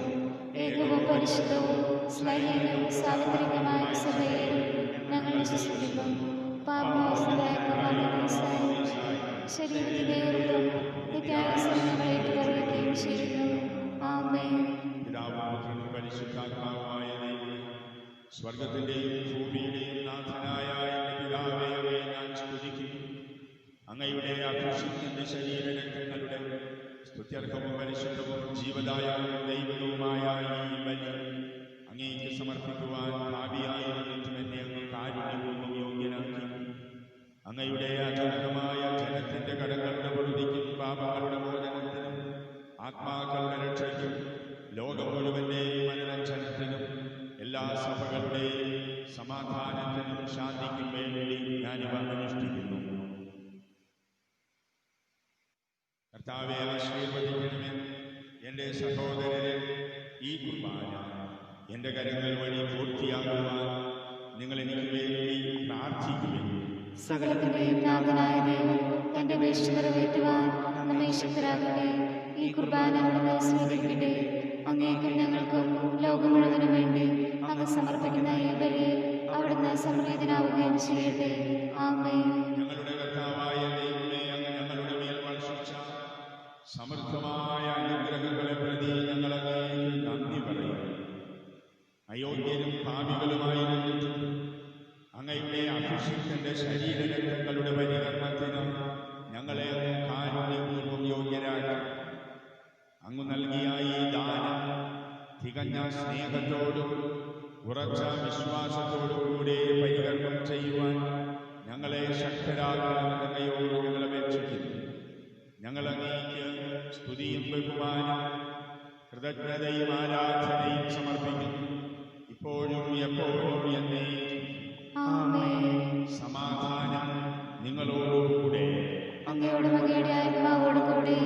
ഏകവും പരിശുദ്ധവും സ്നേഹവും സാർവത്രികമായ സഭയിലും ഞങ്ങൾ വിശ്വസിക്കുന്നു. ശരീരത്തിന്റെ ഉറപ്പും നിത്യാസനങ്ങളെ പറയുകയും ചെയ്യുന്നു. ആമേൻ. പിതാവും പരിശുദ്ധാത്മാവുമായ ദൈവമേ, സ്വർഗത്തിന്റെയും ഭൂമിയുടെയും നാഥനായ എന്റെ പിതാവേ, അങ്ങയെ ഞാൻ സ്തുതിക്കുന്നു. അങ്ങയുടെ അഭിഷിക്തന്റെ ശരീരരക്തങ്ങളുടെ സ്തുത്യർഹവും പരിശുദ്ധവും ജീവദായകവും ദൈവവുമായ ഈ ബലി അങ്ങേക്ക് സമർപ്പിക്കുവാൻ ഭാവിയായിരുന്നിട്ടും എന്നെ അങ്ങ് കാരുണ്യപൂർവ്വം യോഗ്യനാക്കി. അങ്ങയുടെ അജനകമായ ജനത്തിന്റെ കടങ്ങളുടെ പൊറുതിക്കും പാപങ്ങളുടെ മോചനത്തിനും ആത്മാക്കളുടെ രക്ഷയ്ക്കും ലോകം മുഴുവന്റെയും മനരഞ്ജനത്തിനും എല്ലാ സഭകളുടെയും സമാധാനത്തിനും ശാന്തിക്കും വേണ്ടി ഞാനിവ അനുഷ്ഠിക്കുന്നു. കർത്താവെ, ആശീർവദിക്കണമേ. എൻ്റെ സഹോദരരെ, ഈ കുർബാന എൻ്റെ കരങ്ങൾ വഴി പൂർത്തിയാകുവാൻ നിങ്ങൾ എനിക്ക് വേണ്ടി പ്രാർത്ഥിക്കുമെന്ന് സകലത്തിന്റെയും നാഥനായ ദൈവം തന്റെ വീഴ്ച നിറവേറ്റുവാൻ നമ്മെ ശക്തരാകട്ടെ. ഈ കുർബാന അവിടുന്ന് സ്വീകരിക്കട്ടെ. അങ്ങേക്കും ഞങ്ങൾക്കും ലോകം മുഴുവനും വേണ്ടി അങ്ങ് സമർപ്പിക്കുന്ന ഈ ബലി അവിടുന്ന് സംപ്രീതനാവുകയും ചെയ്യട്ടെ. ആമേൻ. ഞങ്ങളുടെ കർത്താവായ ദൈവമേ, അങ്ങ് ഞങ്ങളുടെ മേൽ വർഷിച്ച സമൃദ്ധമായ അനുഗ്രഹങ്ങളെ പ്രതി ഞങ്ങൾ അങ്ങേക്ക് നന്ദി പറയുന്നു. അയോഗ്യരും പാപികളുമായിരുന്നിട്ടും അങ്ങയുടെ അഭിഷിക്തന്റെ ശരീരരക്തങ്ങളുടെ പരികർമ്മത്തിന് ഞങ്ങളെ കാരുണ്യപൂർവ്വം യോഗ്യരാക്കി. അങ്ങ് നൽകിയ ഈ ദാനം തികഞ്ഞ സ്നേഹത്തോടും ഉറച്ച വിശ്വാസത്തോടും കൂടെ പരികർമ്മം ചെയ്യുവാൻ ഞങ്ങളെ ശക്തരാക്കണമെന്ന് അങ്ങയോട് ഞങ്ങൾ അപേക്ഷിക്കുന്നു. ഞങ്ങൾ അങ്ങേക്ക് സ്തുതിയും ബഹുമാനം കൃതജ്ഞതയും ആരാധനയും സമർപ്പിക്കുന്നു, ഇപ്പോഴും എപ്പോഴും എന്നേക്കും. ആമേൻ. സമാധാനം നിങ്ങളോടുകൂടെ. അങ്ങയോടും അങ്ങയുടെ ആത്മാവോടും കൂടെ.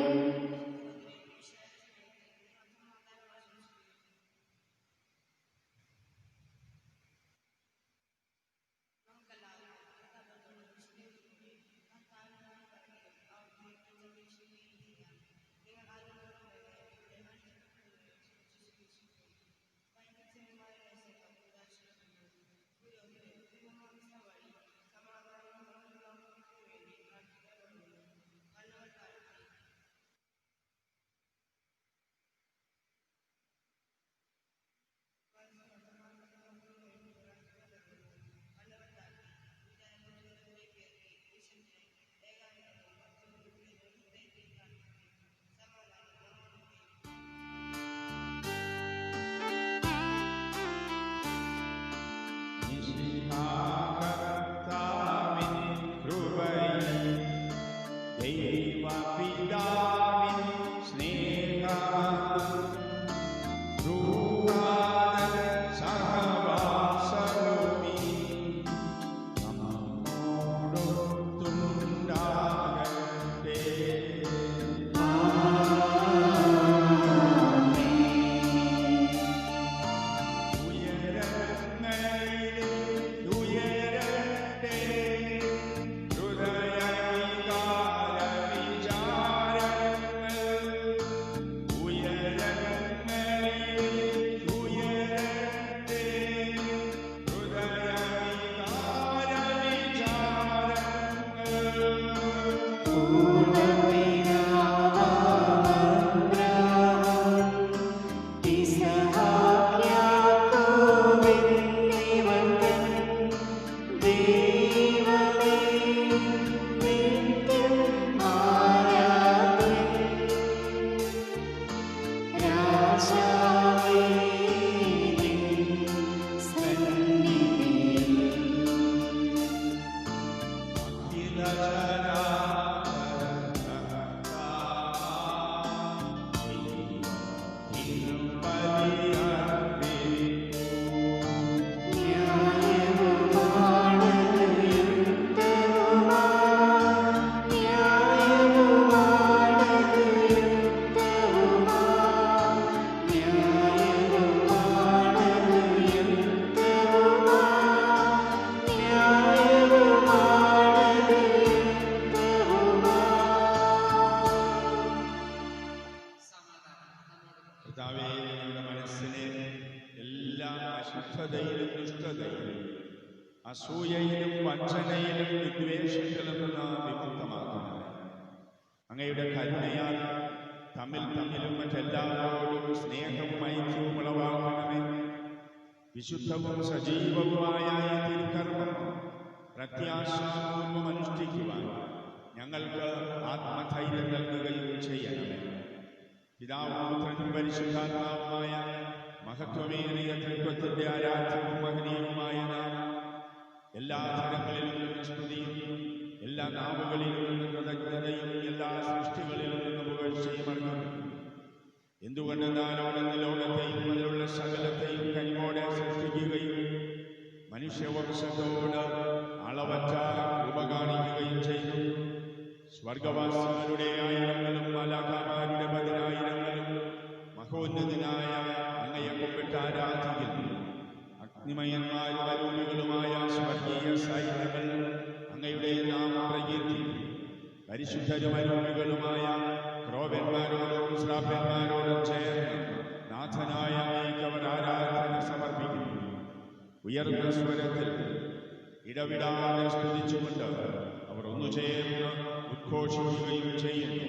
അസൂയയിലും വഞ്ചനയിലും വിദ്വേഷത്തിലും നിന്ന് വിമുക്തമാക്കണമേ. അങ്ങയുടെ കരുണയാൽ തമ്മിലും മറ്റെല്ലാവരോടും സ്നേഹവും ഐക്യവും ഉളവാക്കണമേ. വിശുദ്ധവും സജീവവുമായ ഈ തിരുക്കർമ്മം പ്രത്യാശാപൂർവം അനുഷ്ഠിക്കുവാൻ ഞങ്ങൾക്ക് ആത്മധൈര്യം നൽകുകയും ചെയ്യണമേ. പിതാവും പുത്രനും പരിശുദ്ധാത്മാവുമായ മഹത്വമേറിയ തൃത്വത്തിന്റെ ആരാധ്യവും മഹനീയവുമായ നാമം എല്ലാ തരങ്ങളിലും നിന്ന് സ്തുതിയും എല്ലാ നാവുകളിലും നിന്ന് കൃതജ്ഞതയും എല്ലാ സൃഷ്ടികളിലും നിന്ന് പുകഴ്ചയും അർഹിക്കുന്നു. എന്തുകൊണ്ടെന്നാൽ അവിടുന്ന് ലോകത്തെയും അതിലുള്ള സകലത്തെയും കനിവോടെ സൃഷ്ടിക്കുകയും മനുഷ്യവംശത്തോട് അളവറ്റ കൃപ കാണിക്കുകയും ചെയ്തു. സ്വർഗവാസികളുടെ ആയിരങ്ങളും മാലാഖമാരുടെ പതിനായിരങ്ങളും മഹോന്നതനായ അങ്ങയെ കുമ്പിട്ട് ആരാധിക്കുന്നു. അഗ്നിമയന്മാരും അരൂപികളുമായ സ്വർഗീയ സൈന്യങ്ങൾ അങ്ങയുടെ നാമം പ്രകീർത്തിക്കുന്നു. പരിശുദ്ധരും അരൂപികളുമായ ക്രോവന്മാരോടും ശ്രാപ്പന്മാരോടും ചേർന്ന് നാഥനായ അങ്ങേക്ക് അവർ ആരാധന സമർപ്പിക്കുന്നു. ഉയർന്ന സ്വരത്തിൽ ഇടവിടാതെ സ്തുതിച്ചുകൊണ്ട് അവർ ഒന്നു ചേർന്ന് ഉദ്ഘോഷിക്കുകയും ചെയ്യുന്നു.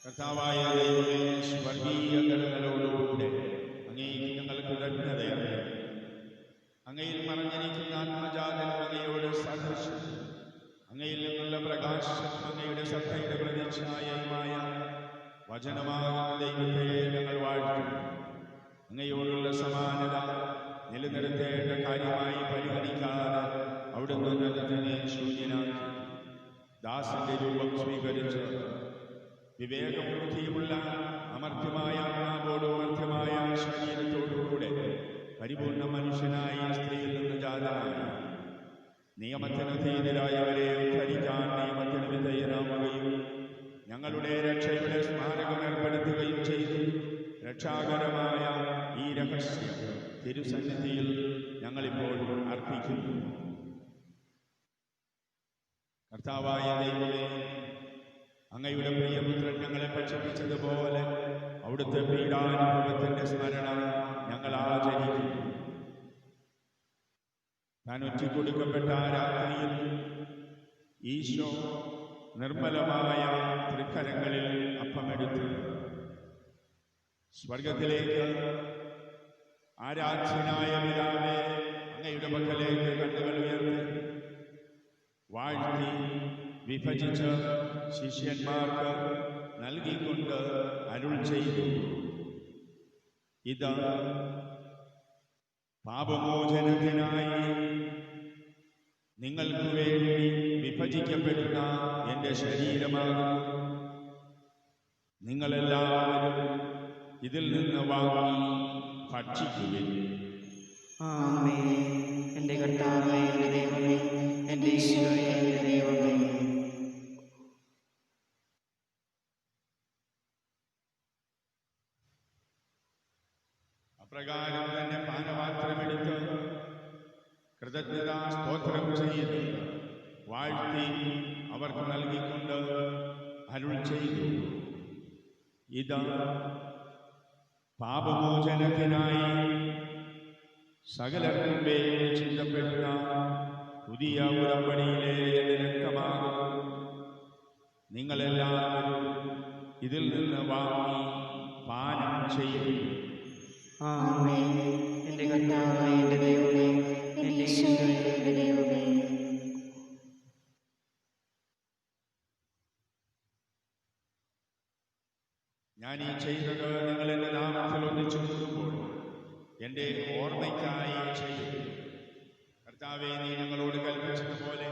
കർത്താവായ ദൈവമേ, സ്വർഗീയ കരുണകളോടുകൂടെ അങ്ങേക്ക് ഞങ്ങൾ കൃതജ്ഞതയാണ്. അങ്ങയിൽ മറഞ്ഞിരിക്കുന്ന ആത്മജാതൻ അങ്ങയോട് സദൃശം, അങ്ങയിൽ നിന്നുള്ള പ്രകാശം അങ്ങയുടെ സത്തയുടെ പ്രതിച്ഛായയുമായ വചനമാകുന്ന ദൈവത്തെ ഞങ്ങൾ വാഴ്ത്തുന്നു. അങ്ങയോടുള്ള സമാനത നിലനിർത്തേണ്ട കാര്യമായി പരിഗണിക്കാതെ അവിടുന്ന് തന്നെ ശൂന്യനാക്കി ദാസന്റെ രൂപം സ്വീകരിച്ച് വിവേകബുദ്ധിയുമുള്ള അമർത്യമായ ആത്മാവോടും അമർത്യമായ ശരീരത്തോടുകൂടെ പരിപൂർണ മനുഷ്യനായ സ്ത്രീയിൽ നിന്ന് ജാതനായി നിയമത്തിന് അധീനരായവരെ ഉദ്ധരിക്കാൻ നിയമത്തിന് വിധേയനാവുകയും ഞങ്ങളുടെ രക്ഷയുടെ സ്മാരകം ഏർപ്പെടുത്തുകയും ചെയ്തു. രക്ഷാകരമായ ഈ രഹസ്യം തിരുസന്നിധിയിൽ ഞങ്ങളിപ്പോൾ അർപ്പിക്കുന്നു. കർത്താവായ ദൈവമേ, അങ്ങയുടെ പ്രിയപുത്രൻ ഞങ്ങളെ ഭക്ഷിപ്പിച്ചതുപോലെ അവിടുത്തെ പീഡാനുഭവത്തിന്റെ സ്മരണ ഞങ്ങൾ ആചരിക്കുന്നു. താൻ ഒറ്റിക്കൊടുക്കപ്പെട്ട ആ രാത്രിയിൽ ഈശോ നിർമ്മലമായ തൃക്കരങ്ങളിൽ അപ്പമെടുത്ത് സ്വർഗത്തിലേക്ക് ആരാധ്യനായ പിതാവേ, അങ്ങയുടെ പക്കലേക്ക് കണ്ണുകൾ ഉയർത്തി വാഴ്ത്തി വിഭജിച്ച് ശിഷ്യന്മാർക്ക് നൽകിക്കൊണ്ട് അരുൾ ചെയ്തു, ഇത് പാപമോചനത്തിനായി നിങ്ങൾക്ക് വേണ്ടി വിഭജിക്കപ്പെടുന്ന എൻ്റെ ശരീരമാകുന്നു. നിങ്ങളെല്ലാവരും ഇതിൽ നിന്ന് വാങ്ങി ഭക്ഷിക്കുവിൻ. ആമേൻ. എൻ്റെ കർത്താവേ, എൻ്റെ ദൈവമേ, എൻ്റെ ഈശോയേ, എൻ്റെ ദൈവമേ. അപ്രകാരം തന്നെ പാനപാത്രമെടുത്ത് കൃതജ്ഞതാ സ്തോത്രം ചെയ്ത് വാഴ്ത്തി അവർക്ക് നൽകിക്കൊണ്ട് അരുൾ ചെയ്തു, ഇത് പാപമോചനത്തിനായി സകലർക്കും വേണ്ടി ചിന്തപ്പെടുന്ന പുതിയ ഉടമ്പടിയിലെ എൻ്റെ രക്തമാകുന്നു. നിങ്ങളെല്ലാവരും ഇതിൽ നിന്ന് വാങ്ങി പാനം ചെയ്യും. ആമേൻ. എൻ്റെ കർത്താവേ, എൻ്റെ ദൈവമേ, എൻ്റെ ഈശോയേ, എൻ്റെ ദൈവമേ. ഞാൻ ഈ ചെയ്തത് നിങ്ങൾ എൻ്റെ നാമത്തിൽ ഒന്നിച്ചു കൂടുമ്പോൾ എൻ്റെ ഓർമ്മയ്ക്കായി ചെയ്യും. കർത്താവേ, നീ ഞങ്ങളോട് കൽപ്പിച്ചതുപോലെ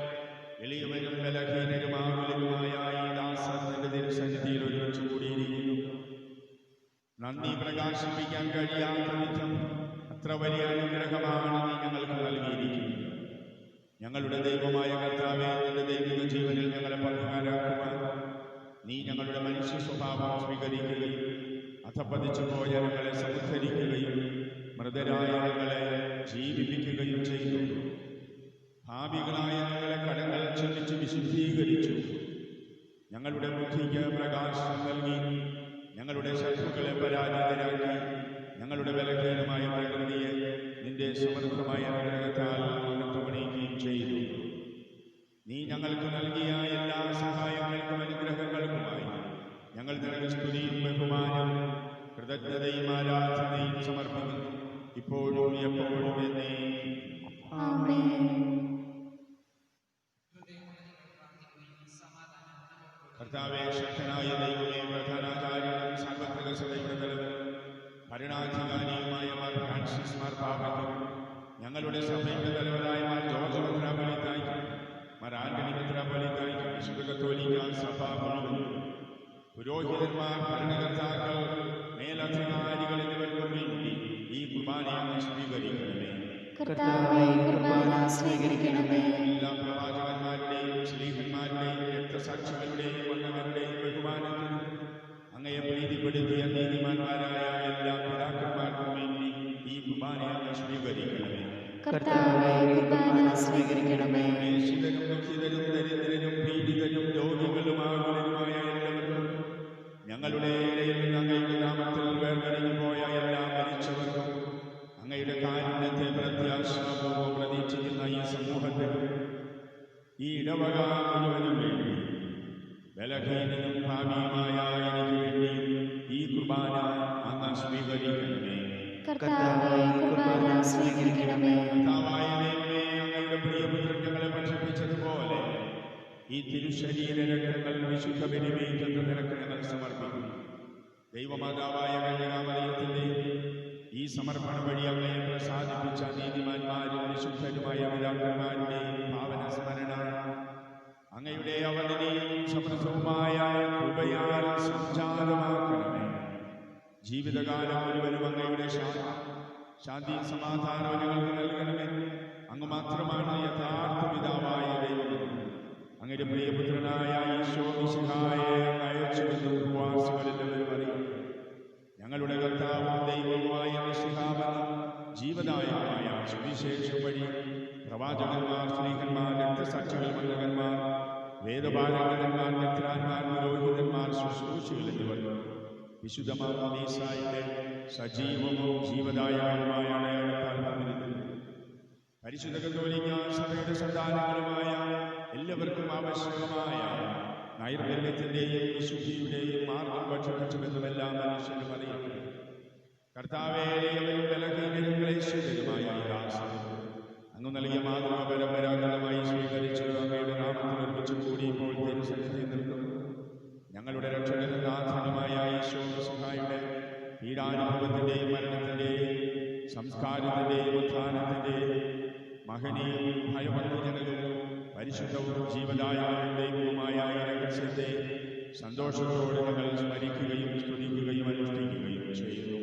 എളിയവരും ബലഹീനരുമാകുലരുമായ ഈ ദാസർ നിന്റെ തിരുസന്നിധിയിൽ ഒരുമിച്ച് കൂടിയിരിക്കുന്നു. നന്ദി പ്രകാശിപ്പിക്കാൻ കഴിയാത്ത വിധം അത്ര വലിയ അനുഗ്രഹമാണ് നീ ഞങ്ങൾക്ക് നൽകിയിരിക്കുന്നത്. ഞങ്ങളുടെ ദൈവമായ കർത്താവേ, നിന്റെ ദൈവിക ജീവനിൽ ഞങ്ങളെ പങ്കുകാരാക്കുവാൻ നീ ഞങ്ങളുടെ മനുഷ്യ സ്വഭാവം സ്വീകരിക്കുകയും അധപ്പതിച്ചു പോയ ഞങ്ങളെ സമുദ്ധരിക്കുകയും മൃതരായ ഞങ്ങളെ ജീവിപ്പിക്കുകയും ചെയ്തു. ഭാവികളായ ഞങ്ങളെ കടങ്ങൾ ക്ഷമിച്ച് വിശുദ്ധീകരിച്ചു. ഞങ്ങളുടെ ബുദ്ധിക്ക് പ്രകാശം നൽകി ഞങ്ങളുടെ ശത്രുക്കളെ പരാജിതരാക്കി ഞങ്ങളുടെ ബലഹീനമായ പ്രകൃതിയെ നിന്റെ സമർത്ഥമായ അനുഗ്രഹത്താൽ ഉണർത്തുപണിയുകയും ചെയ്തു. നീ ഞങ്ങൾക്ക് നൽകിയ എല്ലാ സഹായങ്ങൾക്കും അനുഗ്രഹങ്ങൾക്കുമായി ഞങ്ങൾ നിനക്ക് സ്തുതിയും ബഹുമാനവും കൃതജ്ഞതയും ആരാധനയും സമർപ്പിക്കുന്നു, ഇപ്പോഴും എപ്പോഴും എന്നേക്കും. കർത്താവേ, ശക്തനായ ദൈവമേ, പ്രധാനാചാര്യനും സാർവത്രിക സഭയുടെ തലവനും ഭരണാധികാരിയുമായ മാർ ഫ്രാൻസിസ് മാർപ്പാപ്പയ്ക്കും ഞങ്ങളുടെ സഭയുടെ തലവനായ മാർ ജോർജ് മെത്രാപ്പൊലീത്തായ്ക്കും മാർ ആന്റണി മെത്രാപ്പൊലീത്തായ്ക്കും വിശുദ്ധ കത്തോലിക്ക സഭ മുഴുവനും പുരോഹിതന്മാർ, ഭരണകർത്താക്കൾ, മേലധികാരികൾ എന്നിവർക്കും വേണ്ടി ഈ കുർബാനയെ സ്വീകരിക്കണമേ. എല്ലാ പ്രവാചകന്മാരുടെയും ശ്ലീഹന്മാരുടെയും രക്തസാക്ഷികളുടെയും വന്നവരുടെയും ബഹുമാനത്തിന് അങ്ങയെ പ്രീതിപ്പെടുത്തിയ നീതിമാന്മാരായ എല്ലാ പിതാക്കന്മാർക്കും വേണ്ടി ഈ കുർബാനയെ സ്വീകരിക്കണമേ. ക്ലേശിതരും ദുഃഖിതരും ദരിദ്രരും പീഡിതരും രോഗികളുമാകുലരുമായ എല്ലാവർക്കും ഞങ്ങളുടെ ഇടയിൽ നിന്ന് അങ്ങയുടെ നാമത്തിൽ വേർപിരിഞ്ഞു പോയ എല്ലാ മരിച്ചവർക്കും അങ്ങയുടെ കാരുണ്യത്തെ പ്രത്യാശാപൂർവ്വം പ്രതീക്ഷിക്കുന്ന ഈ സമൂഹത്തിനും ഈ ഇടവക മുഴുവനും വേണ്ടി ബലഹീനനും ഭാവിയുമായ എനിക്ക് വേണ്ടിയും ഈ കുർബാന അങ്ങ് സ്വീകരിക്കണമേ. കർത്താവായ ദൈവമേ, അങ്ങയുടെ പ്രിയപുത്രൻ ഞങ്ങളെ ഭക്ഷിപ്പിച്ചതുപോലെ ഈ തിരുശരീര രക്തങ്ങൾ വിശുദ്ധ ബലിപീഠത്തിൽ നിനക്ക് ഞങ്ങൾ സമർപ്പിക്കുന്നു. ദൈവമാതാവായ കന്യകാമറിയത്തിന്റെ ഈ സമർപ്പണം വഴി അങ്ങയെ പ്രസാദിപ്പിച്ച നീതിമാന്മാരും വിശുദ്ധരുമായ പിതാക്കന്മാരുടെയും പാവന സ്മരണ അങ്ങയുടെ അവതരിയും സമരസവുമായ കൃപയാൽ സംജാതമാക്കണമേ. ജീവിതകാലം മുഴുവനും അങ്ങയുടെ ശാന്തി സമാധാനം ഞങ്ങൾക്ക് നൽകണമേ. അങ്ങ് മാത്രമാണ് യഥാർത്ഥ പിതാവായ ദൈവം. അങ്ങയുടെ പ്രിയപുത്രനായ ഈശോ മിശിഹായെ അങ്ങ് അയച്ചുവെന്ന് ഉപവാസികളെല്ലാവരും അറിയും. ഞങ്ങളുടെ കർത്താവും ദൈവവുമായ മിശിഹാവെന്ന ജീവദായകമായ സുവിശേഷം വഴി പ്രവാചകന്മാർ, സ്ത്രീകന്മാർ, രക്തസാക്ഷികൾ, വന്ദകന്മാർ, വേദപാരംഗതന്മാർ, മെത്രാന്മാർ, പുരോഹിതന്മാർ, ശുശ്രൂഷികൾ എന്നിവർ വിശുദ്ധ മാമോദീസായുടെ സജീവവും ജീവദായകവുമായ അടയാളത്താൽ വന്നിരിക്കുന്നു. പരിശുദ്ധ കത്തോലിക്ക സഭയുടെ സന്താനങ്ങളുമായ എല്ലാവർക്കും ആവശ്യമായ നൈർമല്യത്തിന്റെയും വിശുദ്ധിയുടെയും മാർഗം ഭക്ഷിച്ചുവെന്നുമെല്ലാം മനുഷ്യന് പറയുന്നു. കർത്താവേ, എളിയവരും ബലഹീനരും ക്ലേശിതരുമായ ഈ ദാസനെ അങ്ങ് നൽകിയ മാതൃക പരമ്പരാഗതമായി സ്വീകരിച്ച് അങ്ങയുടെ നാമത്തിൽ ഒരുമിച്ച് കൂടി ഇപ്പോൾ തിരുസന്നിധിയിൽ നിൽക്കുന്നു. ഞങ്ങളുടെ രക്ഷകനും നാഥനുമായ ഈശോ മിശിഹായുടെ പീഡാനുഭവത്തിന്റെയും മരണത്തിന്റെയും സംസ്കാരത്തിന്റെയും ഉത്ഥാനത്തിന്റെയും മഹനീയവും ഭയഭക്തിജനകവും പരിശുദ്ധവും ജീവദായകവും ദൈവവുമായ രഹസ്യത്തെ സന്തോഷത്തോടെ ഞങ്ങൾ സ്മരിക്കുകയും സ്തുതിക്കുകയും അനുഷ്ഠിക്കുകയും ചെയ്യുന്നു.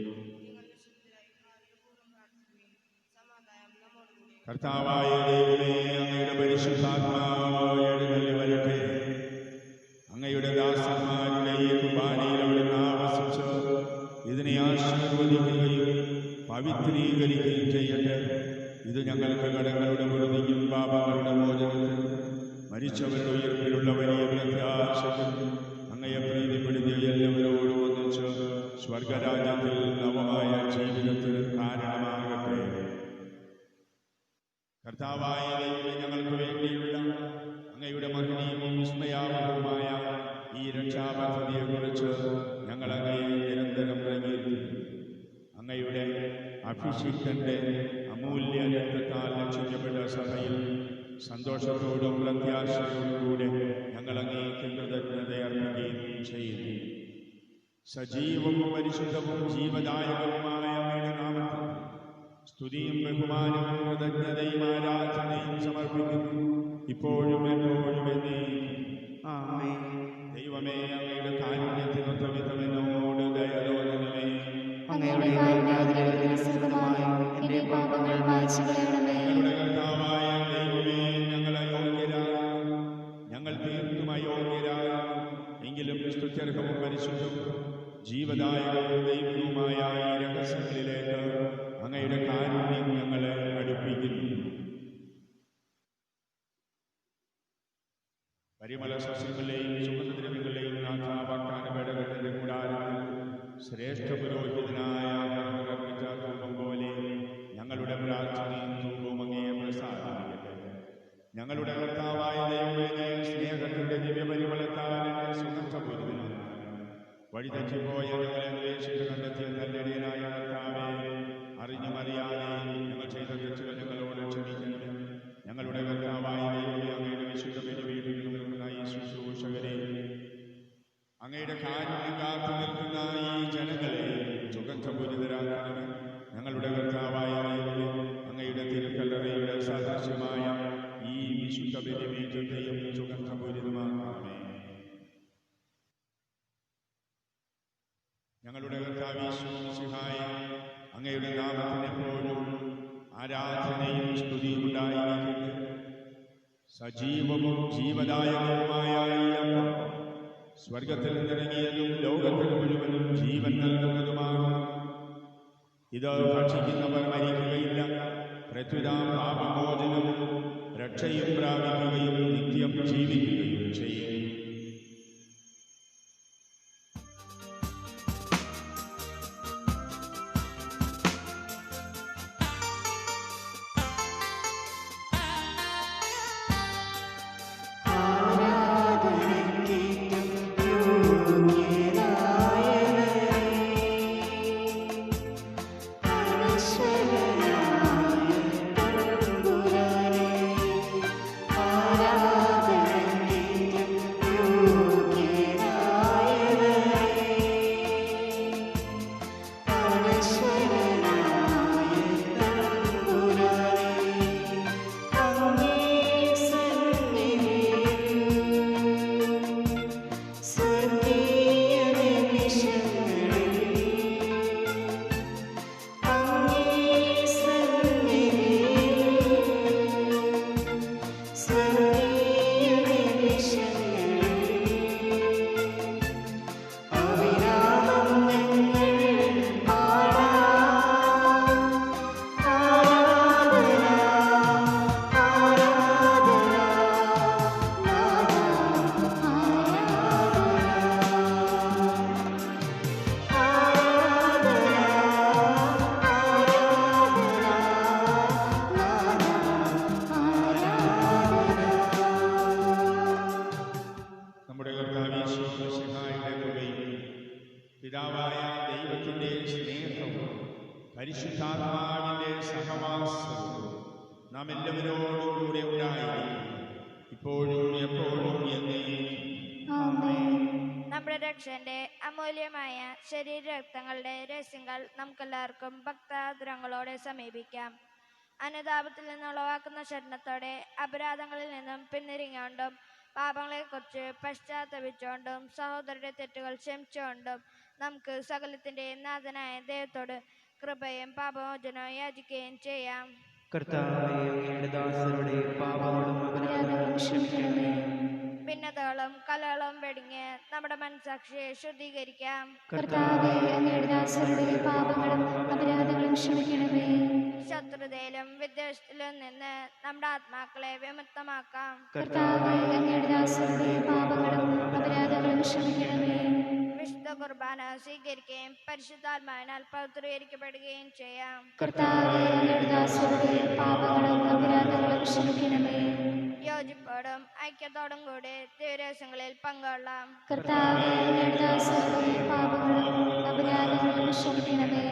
കർത്താവായ ദൈവമേ, അങ്ങയുടെ പരിശുദ്ധാത്മാവ് എഴുന്നള്ളി വരട്ടെ. അങ്ങയുടെ ദാസന്മാരുടെ ഈ കുർബാനയിൽ അവിടുന്ന് ആവസിച്ച് ഇതിനെ ആശീർവദിക്കുകയും പവിത്രീകരിക്കുകയും ചെയ്യട്ടെ. ഇത് ഞങ്ങൾക്ക് കടങ്ങളുടെ പൊറുതിക്കും പാപങ്ങളുടെ മോചനത്തിനും മരിച്ചവരുടെ ഉയർപ്പിലുള്ള വലിയ പ്രത്യാശയ്ക്കും അങ്ങയെ പ്രീതിപ്പെടുത്തിയ എല്ലാവരോടും ഒന്നിച്ച് സ്വർഗരാജ്യത്തിൽ നവമായ ജീവിതത്തിന് കാരണമാകട്ടെ. കർത്താവായ ദൈവമേ, ഞങ്ങൾക്ക് വേണ്ടിയുള്ള അങ്ങയുടെ മഹനീയവും വിസ്മയാവഹവുമായ ഈ രക്ഷാപദ്ധതിയെക്കുറിച്ച് ഞങ്ങൾ അങ്ങയെ നിരന്തരം പ്രകീർത്തിക്കുന്നു. അങ്ങയുടെ അഭിഷിക്തന്റെ അമൂല്യ രക്തത്താൽ രക്ഷിക്കപ്പെട്ട സഭയിൽ സന്തോഷത്തോടും പ്രത്യാശയോടും കൂടെ ഞങ്ങൾ അങ്ങേക്ക് കൃതജ്ഞത അർപ്പിക്കുകയും ചെയ്യുന്നു. സജീവവും പരിശുദ്ധവും ജീവദായകവുമായ അങ്ങയുടെ നാമത്തിൽ സ്തുതിയും ബഹുമാനവും കൃതജ്ഞതയും ആരാധനയും സമർപ്പിക്കുന്നു, ഇപ്പോഴും എപ്പോഴും എന്നേക്കും. ആമേൻ. ദൈവമേ, അങ്ങയുടെ കാരുണ്യത്തിനൊത്ത വിധം എന്നോട് ദയ തോന്നണമേ. അങ്ങയുടെ കാരുണ്യാതിരേകമായ എന്റെ പാപങ്ങൾ മായ്ച്ചു കളയണമേ. ഞങ്ങളുടെ കർത്താവായ ദൈവമേ, ഞങ്ങൾ അയോഗ്യരാകുന്നു, ഞങ്ങൾ തീർത്തും അയോഗ്യരാകുന്നു. എങ്കിലും സ്തുത്യർഹവും പരിശുദ്ധവും ജീവദായകവും ദൈവവുമായ ഈ രഹസ്യങ്ങളിലേക്ക് അങ്ങയുടെ കാരുണ്യം ഞങ്ങളെ അടുപ്പിക്കുന്നു. പരിമള സസ്യങ്ങളെയും സുഗന്ധദ്രവ്യങ്ങളെയും നാഥാവാഗ്ദാനപേടകത്തിന്റെ കൂടാരത്തിൽ ശ്രേഷ്ഠ പുരോഹിതനായ അർപ്പിച്ച ധൂപം പോലെ ഞങ്ങളുടെ പ്രാർത്ഥനയും ധൂപവും അങ്ങയെ പ്രസാദിക്കട്ടെ. ഞങ്ങളുടെ കർത്താവായ ദൈവമേ, സ്നേഹത്തിന്റെ ദിവ്യപരിമളത്താൽ സുഗന്ധപൂരിതനാണ് വഴിതെറ്റിപ്പോയ ഞങ്ങളെ അന്വേഷിച്ച് കണ്ടെത്തിയ നല്ലടിയനായ കർത്താവേ, അറിഞ്ഞും അറിയാതെയും ഞങ്ങൾ ചെയ്ത തെറ്റുകൾ ഞങ്ങളോട് ക്ഷമിക്കണമേ. ഞങ്ങളുടെ കർത്താവായ ദൈവമേ, അങ്ങയുടെ വിശുദ്ധ ബലിപീഠത്തിൽ നിൽക്കുന്ന ഈ ശുശ്രൂഷകരെ, അങ്ങയുടെ കാരുണ്യം കാത്തു നിൽക്കുന്ന ഈ ജനങ്ങളെ സുഗന്ധപൂരിതരാക്കണമേ. ഞങ്ങളുടെ കർത്താവായ ദൈവമേ, അങ്ങയുടെ തിരുക്കല്ലറയുടെ സദൃശ്യമായ ഈ വിശുദ്ധ ബലിപീഠത്തെയും സുഗന്ധപൂരിതമാക്കണമേ. ഞങ്ങളുടെ കർത്താവേ യേശു മിശിഹായേ, അങ്ങയുടെ നാമത്തിന് എപ്പോഴും ആരാധനയും സ്തുതിയും ഉണ്ടായിരിക്കട്ടെ. സജീവവും ജീവദായകവുമായ ഈ അപ്പം സ്വർഗത്തിൽ നിന്നിറങ്ങിയതും ലോകത്തിന് മുഴുവനും ജീവൻ നൽകുന്നതുമാകുന്നു. ഇത് ഭക്ഷിക്കുന്നവർ മരിക്കുകയില്ല, പ്രത്യുത പാപമോചനവും രക്ഷയും പ്രാപിക്കുകയും നിത്യം ജീവിക്കുകയും ചെയ്യും. ആരാധന കൂടെ ഉണ്ടായിരിക്കും, ഇപ്പോഴും എപ്പോഴും എന്നേക്കും. ആമേൻ. നമ്മുടെ രക്ഷന്റെ അമൂല്യമായ ശരീരരക്തങ്ങളുടെ രഹസ്യങ്ങൾ നമുക്കെല്ലാവർക്കും ഭക്താദരങ്ങളോടെ സമീപിക്കാം. അനുതാപത്തിൽ നിന്നുളവാക്കുന്ന ശരണത്തോടെ അപരാധങ്ങളിൽ നിന്നും പിന്തിരിഞ്ഞുകൊണ്ടും പാപങ്ങളെക്കുറിച്ച് പശ്ചാത്തപിച്ചുകൊണ്ടും സഹോദരരുടെ തെറ്റുകൾ ക്ഷമിച്ചുകൊണ്ടും നമുക്ക് സകലത്തിന്റെ നാഥനായ ദൈവത്തോട് കൃപയും പാപമോചനവും യാചിക്കുകയും ചെയ്യാം. കർത്താവേ, അങ്ങയുടെ ദാസരുടെ പാപങ്ങളും അപരാധങ്ങളും ക്ഷമിക്കണമേ. ഭിന്നതകളും കലകളും വെടിഞ്ഞ് നമ്മുടെ മനസ്സാക്ഷിയെ ശുദ്ധീകരിക്കാം. കർത്താവേ, അങ്ങയുടെ ദാസരുടെ പാപങ്ങളും അപരാധങ്ങളും ക്ഷമിക്കണമേ. ശത്രുതയിലും വിദ്വേഷത്തിലും നിന്ന് നമ്മുടെ ആത്മാക്കളെ വിമുക്തമാക്കാം. കർത്താവേ, അങ്ങയുടെ ദാസരുടെ പാപങ്ങളും അപരാധങ്ങളും ക്ഷമിക്കണമേ. വിശുദ്ധ കുർബാന സ്വീകരിക്കുകയും പരിശുദ്ധാത്മാവിനാൽ പവിത്രീകരിക്കപ്പെടുകയും ചെയ്യാം. കർത്താവേ, അങ്ങയുടെ ദാസരുടെ പാപങ്ങളും അപരാധങ്ങളും ക്ഷമിക്കണമേ. യോജിപ്പോടും ഐക്യത്തോടും കൂടി ദിവസങ്ങളിൽ പങ്കൊള്ളാം. കർത്താവേ, അങ്ങയുടെ ദാസരുടെ പാപങ്ങളും അപരാധങ്ങളും ക്ഷമിക്കണമേ.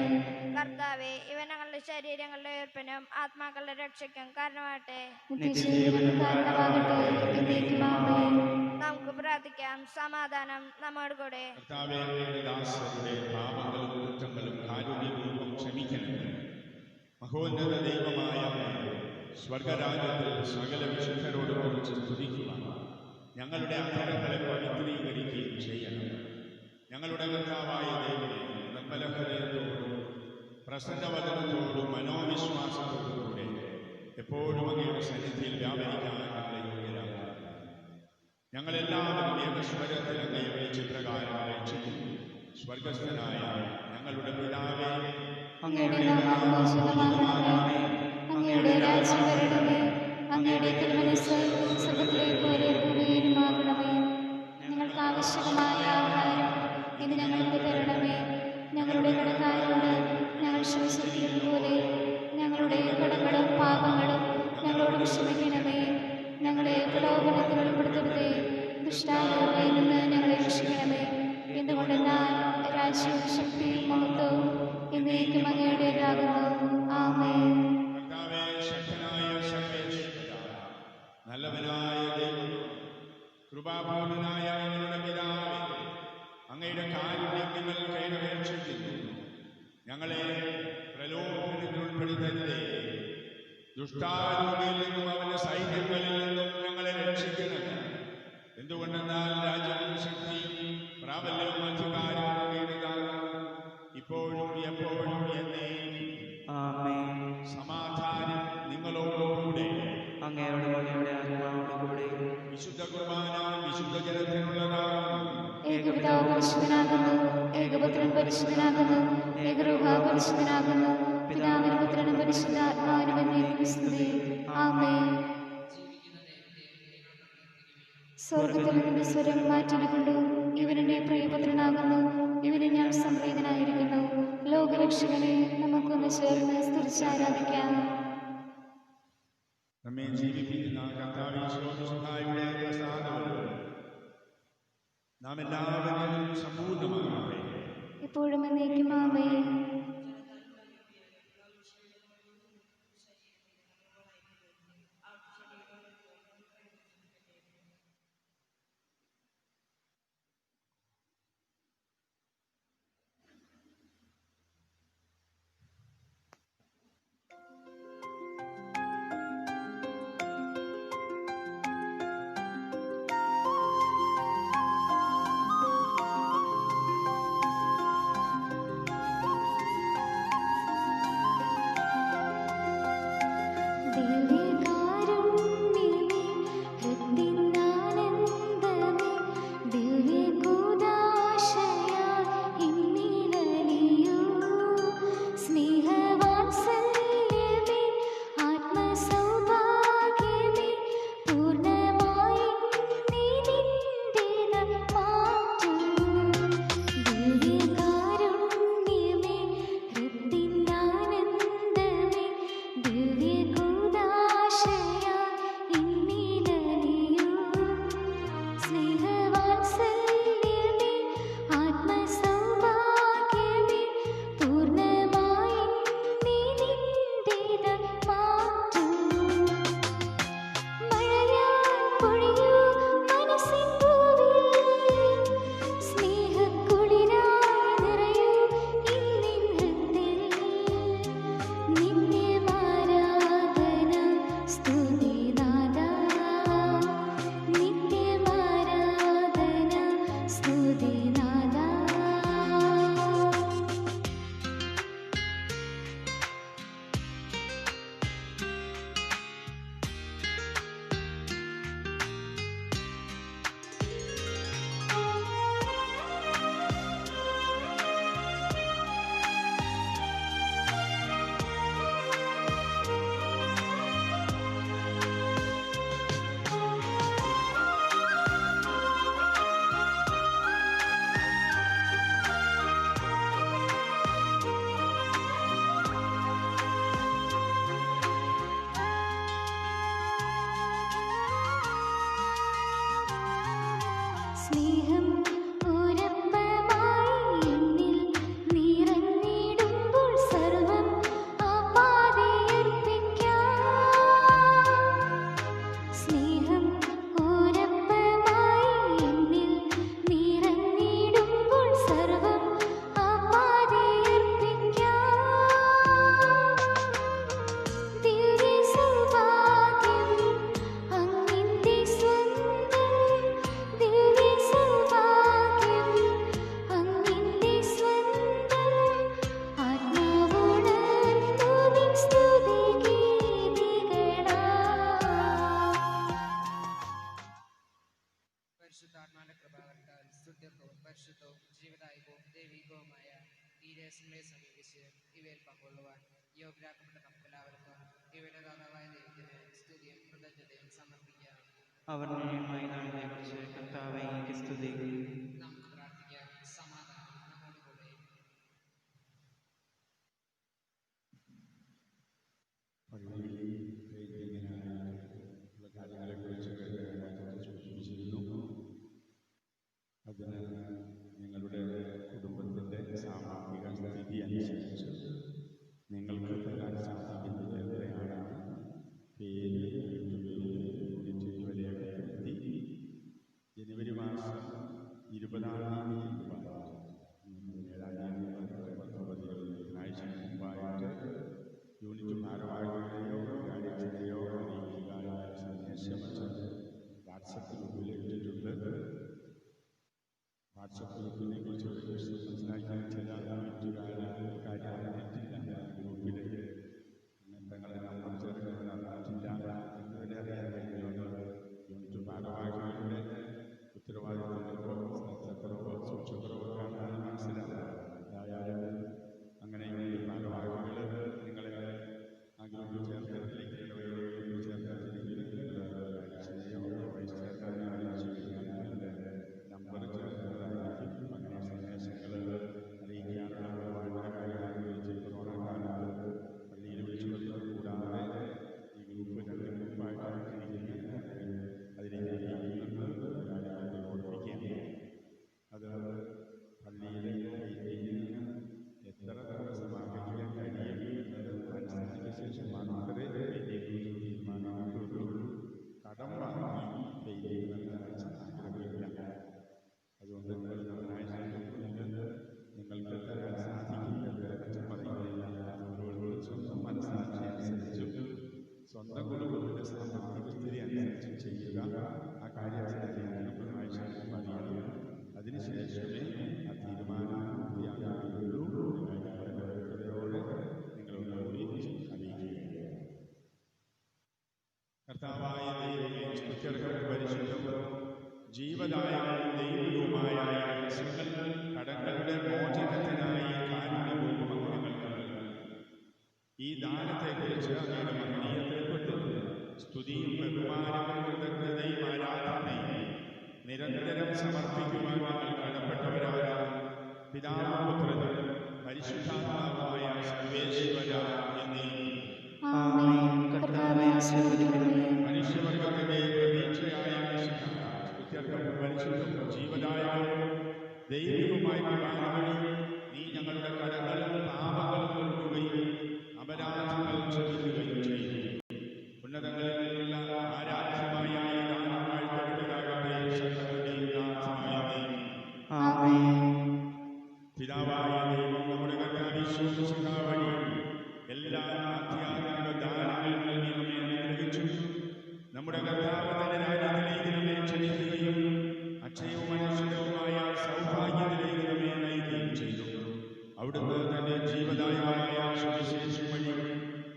കർത്താവേ, ഇവ ഞങ്ങളുടെ ശരീരങ്ങളുടെ ഉയർപ്പിനും ആത്മാക്കളുടെ രക്ഷയ്ക്കും കാരണമാകട്ടെ. നിത്യജീവനും കാരണമാകട്ടെ. എന്നേക്കും ആമേൻ. നമുക്ക് പ്രാർത്ഥിക്കാം. സമാധാനം നമ്മോട് കൂടെ. കർത്താവേ, അങ്ങയുടെ ദാസരുടെ പാപങ്ങളും കുറ്റങ്ങളും കാരുണ്യപൂർവ്വം ക്ഷമിക്കണമേ. മഹോന്നത ദൈവമായ സ്വർഗരാജ്യത്തിൽ സകല വിശുദ്ധരോട് കുറിച്ച് സ്തുതിക്കുവാൻ ഞങ്ങളുടെ അധരങ്ങളെ പവിത്രീകരിക്കുകയും ചെയ്യണം. ഞങ്ങളുടെ കർത്താവായ ദൈവമേ, നിർമ്മല ഹൃദയത്തോടും പ്രസന്നവദനത്തോടും മനോവിശ്വാസത്തോടുകൂടെ എപ്പോഴും അങ്ങയുടെ സന്നിധിയിൽ വ്യാപരിക്കാൻ ഞങ്ങളെ യോഗ്യരാകുക. ഞങ്ങളെല്ലാവരും ഏകസ്വരത്തിൽ അങ്ങയെ വിളിച്ച് പ്രകാരം രക്ഷിക്കുന്നു. സ്വർഗസ്ഥനായ ഞങ്ങളുടെ പിതാവേ, അങ്ങയുടെ നാമം പൂജിതമാകണമേ. അങ്ങയുടെ രാജ്യം വരണമേ. അങ്ങയുടെ തിരുമനസ്സ് സ്വർഗ്ഗത്തിലെ പോലെ ഭൂമിയിലുമാകണമേ. ഞങ്ങൾക്ക് ആവശ്യമായ ആഹാരം ഇന്ന് ഞങ്ങൾക്ക് തരണമേ. ഞങ്ങളുടെ കടക്കാരോട് ഞങ്ങൾ ക്ഷമിച്ചിരിക്കുന്നത് പോലെ ഞങ്ങളുടെ കടങ്ങളും പാപങ്ങളും ഞങ്ങളോട് ക്ഷമിക്കണമേ. ഞങ്ങളെ പ്രലോഭനത്തിൽ ഉൾപ്പെടുത്തരുതേ. ദുഷ്ടാരൂപയിൽ നിന്ന് ഞങ്ങളെ രക്ഷിക്കണമേ. എന്തുകൊണ്ടെന്നാൽ രാജ്യവും ശക്തിയും മഹത്വവും എന്നേക്കും അങ്ങയുടേതാകുന്നു. ആമേൻ. കർത്താവേ, ശക്തനായ സർവ്വേശ്വര, നല്ലവനായ ദൈവം, കൃപാപൂർണനായ ഞങ്ങളുടെ പിതാവേ, അങ്ങയുടെ കാരുണ്യം ഞങ്ങൾ കൈവരിച്ചിരിക്കുന്നു. ഞങ്ങളെ പ്രലോഭനത്തിൽ ഉൾപ്പെടുത്തരുതേ. ദുഷ്ടാരൂപിയിൽ നിന്നും അവന്റെ സൈന്യങ്ങളിൽ നിന്നും ഞങ്ങളെ രക്ഷിക്കണം. എന്തുകൊണ്ടെന്നാൽ രാജ്യവും ശക്തിയും പ്രാബല്യവും അധികാരവും അങ്ങയുടേതാകുന്നു, ഇപ്പോഴും എപ്പോഴും എന്നേക്കും. ആമേൻ. സമാധാനം നിങ്ങളോടുകൂടെ. അങ്ങയോടും അങ്ങയുടെ ആത്മാവോടുകൂടെ. വിശുദ്ധ കുർബാന വിശുദ്ധ ജനത്തിനുള്ളതാകുന്നു. ഏകപിതാവ് പരിശുദ്ധനാകുന്നു. ഏകപുത്രൻ പരിശുദ്ധനാകുന്നു. ഏകരൂഹ പരിശുദ്ധനാകുന്നു. പിതാവിനും പുത്രനും പരിശുദ്ധാത്മാവിനും എന്നേക്കും സ്തുതി. ആമേൻ. സ്വർഗ്ഗത്തിൽ നിന്ന് സ്വരം മാറ്റിക്കൊണ്ടു ഇവരുടെ പ്രിയപുത്രനാകുന്നു. ഇവരെ ഞാൻ സംപ്രീതനായിരിക്കുന്നു. ലോകരക്ഷകനെ നമുക്കൊന്ന് ചേർന്ന് സ്തുതിച്ചാരാധിക്കാം. നമ്മെ ജീവിപ്പിക്കുന്ന കർത്താവേ, ഈശോമിശിഹായുടെ പ്രസാദവും നാം എല്ലാവരും സമ്പൂർണ്ണമാകട്ടെ. ഇപ്പോഴും എന്നേക്കും ആമേൻ. സ്നേഹം ഉരപ്പമായി എന്നിൽ നിറഞ്ഞിടുമ്പോൾ സർവം ആപാതയർപ്പിക്കാം. സ്നേഹം ഉരപ്പമായി എന്നിൽ നിറഞ്ഞിടുമ്പോൾ സർവം ആപാതയർപ്പിക്കാം. ദിവ്യ സൗഭാഗ്യം അങ്ങിന്റെ സ്വന്തം, ദിവ്യ സൗഭാഗ്യം അങ്ങിന്റെ സ്വന്തം. ആത്മാവുണർന്നു നിൻ സ്തുതിഗീതികളാൽ. പരിശുദ്ധാത്മാവിന്റെ കൃപാകരത്താൽ സ്തുത്യർക്കവും പരിശുദ്ധവും ജീവദായകവും ദൈവികവുമായ ഈ രഹസ്യങ്ങളെ സമീപിച്ച് ഇവയിൽ പങ്കുകൊള്ളുവാൻ യോഗ്യരാക്കപ്പെട്ട നമുക്കെല്ലാവർക്കും ഇവയുടെ ദാതാവായ ദൈവത്തിന് സ്തുതിയും കൃതജ്ഞതയും സമർപ്പിക്കാം. അവർണ്ണയമായ നാളിനെക്കുറിച്ച് കർത്താവേ അങ്ങേക്ക് സ്തുതി. നമുക്ക് പ്രാർത്ഥിക്കാം. സമാധാനം നമ്മോടുകൂടെ. പള്ളിയിൽ ഉള്ള കാര്യങ്ങളെക്കുറിച്ച് സൂചിപ്പിച്ചിരുന്നു. അതിന് നിങ്ങളുടെ കുടുംബത്തിൻ്റെ സാമൂഹിക സ്ഥിതി അനുസരിച്ച് നിങ്ങൾക്ക് തരാൻ സാധിക്കുന്നത് എത്രയാണെന്ന് പേര് രേഖപ്പെടുത്തി ജനുവരി മാസം 20-ാം തീയതി 7-ാം തീയതി ആഴ്ച മുമ്പായിട്ട് യൂണിറ്റ് ഭാരവാഹികളെയോ കാര്യത്തിലെയോ അറിയിക്കുക സന്ദേശം വാട്സപ്പ് ഗ്രൂപ്പിൽ ഇട്ടിട്ടുണ്ട്. വാട്സപ്പ് ഗ്രൂപ്പിനെ കുറിച്ച് മനസ്സിലാക്കാൻ ചില കാര്യമായിട്ടില്ല. ഗ്രൂപ്പിൽ തങ്ങളെ നമ്പർ ചേർക്കുന്നത് അറിഞ്ഞിട്ടില്ല എന്നതിനെ അറിയാൻ കഴിയുന്നത് യൂണിറ്റ് ഭാരവാഹികളുടെ ഉത്തരവാദിത്വങ്ങളോ ശ്രദ്ധക്കുറവോ സൂക്ഷ്മക്കുറവൊക്കെയാണെന്ന് മനസ്സിലാക്കുക. ഏതായാലും അങ്ങനെ ഭാരവാഹികൾ നിങ്ങളെ ആ ഗ്രൂപ്പിൽ ചേർത്തിട്ടില്ലെങ്കിൽ വൈസ് ചേർക്കാനോ അറിയിച്ചു കഴിഞ്ഞാൽ നമ്പർ ചേർക്കുന്നതായിരിക്കും. അങ്ങനെ സന്ദേശങ്ങൾ അറിയിക്കാനുള്ള വളരെ കാര്യങ്ങൾ കൊറോണ കാലത്ത് പള്ളിയിൽ വിളിച്ചു വരുന്നത് കൂടാതെ ഈ ഗ്രൂപ്പ് രണ്ട് ഗ്രൂപ്പായിട്ടിരിക്കുന്നത് അതിലേക്ക് അറിയിക്കുന്നത് കാര്യങ്ങൾ ഓർമ്മിക്കുകയാണ്. അത് പള്ളിയിലെ എത്ര ദിവസം ആഗ്രഹിക്കാൻ കഴിയും അനുസരിച്ച ശേഷം മാത്രമേ തീരുമാനമാക്കുള്ളൂ. കടം വാങ്ങി ചെയ്യുന്നതിന് ആഗ്രഹമില്ല. അതുകൊണ്ട് നിങ്ങൾക്ക് തരാൻ സാധിക്കില്ല പറയുന്നില്ല. അതുകൊണ്ട് സ്വന്തം മനസ്സാക്ഷി അനുസരിച്ചും സ്വന്തം കുടുംബത്തിന്റെ സാമ്പത്തിക സ്ഥിതി അനുസരിച്ച് ചെയ്യുക. ആ കാര്യത്തിൽ അറിയണം. അതിനുശേഷമേ ആ തീരുമാനം പൂർത്തിയാക്കുകയുള്ളൂ. നിങ്ങളോട് അറിയിക്കുകയാണ്. കർത്താവായ ദൈവമേ, സ്തുത്യർഹവും പരിശുദ്ധവും ജീവദായകവും ദൈവികവുമായ രഹസ്യങ്ങൾ കടങ്ങളുടെ മോചനത്തിനായി കാരുണ്യവും മംഗളങ്ങൾ ഈ ദാനത്തെക്കുറിച്ച് അങ്ങയുടെ മഹനീയതയെപ്പറ്റി സ്തുതിയും ബഹുമാനവും കൃതജ്ഞതയും ആരാധനയും നിരന്തരം സമർപ്പിക്കുവാൻ ഞങ്ങൾ കടപ്പെട്ടവരാണ്. പിതാവും പുത്രനും പരിശുദ്ധാത്മാവുമായ സർവേശ്വര എന്നീ മനുഷ്യവർഗത്തിന്റെ പ്രതീക്ഷയായ പരിശുദ്ധവും ജീവദായകവും ദൈവികവുമായി നീ ഞങ്ങളുടെ കടങ്ങളും പാപങ്ങളും കൊടുക്കുകയും അപരാധങ്ങൾ ക്ഷമിക്കുകയും ചെയ്തു. ഉന്നതങ്ങളിൽ നിന്നുള്ള ആരാധ്യമായ പിതാവായ ദൈവം നമ്മുടെ കർത്താവിശ്വസിക്കുന്ന വഴി എല്ലാ ആധ്യാത്മിക ദാനങ്ങളും നൽകി നമ്മെ അനുഗ്രഹിച്ചു. നമ്മുടെ കർത്താവ് തന്റെ രാജ്യത്തിലേക്ക് നമ്മെ ക്ഷണിക്കുകയും അക്ഷയവും അനശ്വരവുമായ സൗഭാഗ്യത്തിലേക്ക് നമ്മെ നയിക്കുകയും ചെയ്തു. അവിടുന്ന് തന്റെ ജീവദായകമായ സുവിശേഷം വഴി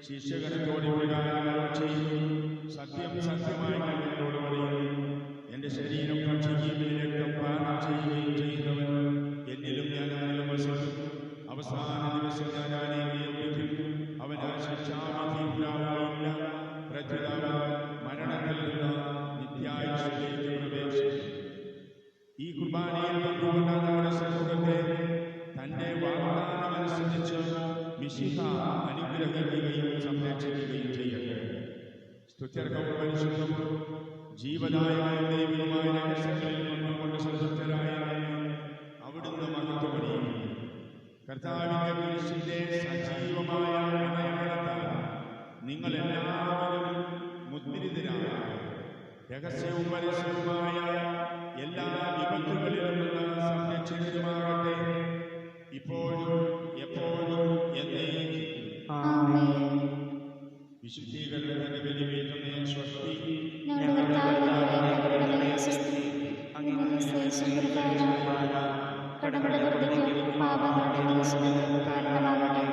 ശിഷ്യഗണത്തോട് പ്രകാരം ചെയ്തു. സത്യം സത്യമായി ഞങ്ങളോട് പറയുന്നു, എന്റെ ശരീരം ഭക്ഷിക്കുകയും രക്തം പാനം ചെയ്യുകയും ചെയ്യുന്നവൻ എന്നിലും ഞാൻ അവനിലും വസിക്കും. അവസാന ദിവസം ഞാൻ അവനെ ഉയർപ്പിക്കും. അവന് ശിക്ഷാവിധിയില്ല. പ്രത്യുത മരണത്തിൽ നിന്ന് നിത്യായുസ്സിലേക്ക് പ്രവേശിക്കും. ഈ കുർബാനയിൽ പങ്കുകൊണ്ട നമ്മുടെ സമൂഹത്തെ തന്റെ വാഗ്ദാനമനുസരിച്ച് മിശിഹ അനുഗ്രഹിക്കുകയും സംരക്ഷിക്കുകയും ചെയ്യട്ടെ. സ്തുത്യർഹവും പരിശുദ്ധവും ജീവദായകവും ദൈവികവുമായ രഹസ്യങ്ങളിൽ പങ്കുകൊണ്ട് കർത്താവിന്റെ കുരിശിന്റെ സജീവമായ അടയാളത്താൽ നിങ്ങൾ എല്ലാവരും മുദ്രിതരായ രഹസ്യവും പരസ്യവുമായ എല്ലാ വിപത്തുകളിലും നിന്ന് സംരക്ഷിതരുമാകട്ടെ, ഇപ്പോഴും എപ്പോഴും എന്നേക്കും. ആമേൻ. വിശുദ്ധീകരണത്തിന്റെ ബലിപീഠമേ സ്വസ്തി. ഞങ്ങളുടെ കർത്താവേ, സ്വസ്തി. അങ്ങയുടെ സ്നേഹപ്രകാരം കടങ്ങളുടെ വൃത്തിക്കും പാപങ്ങളുടെ മോചനത്തിനും കാരണമാകട്ടെ.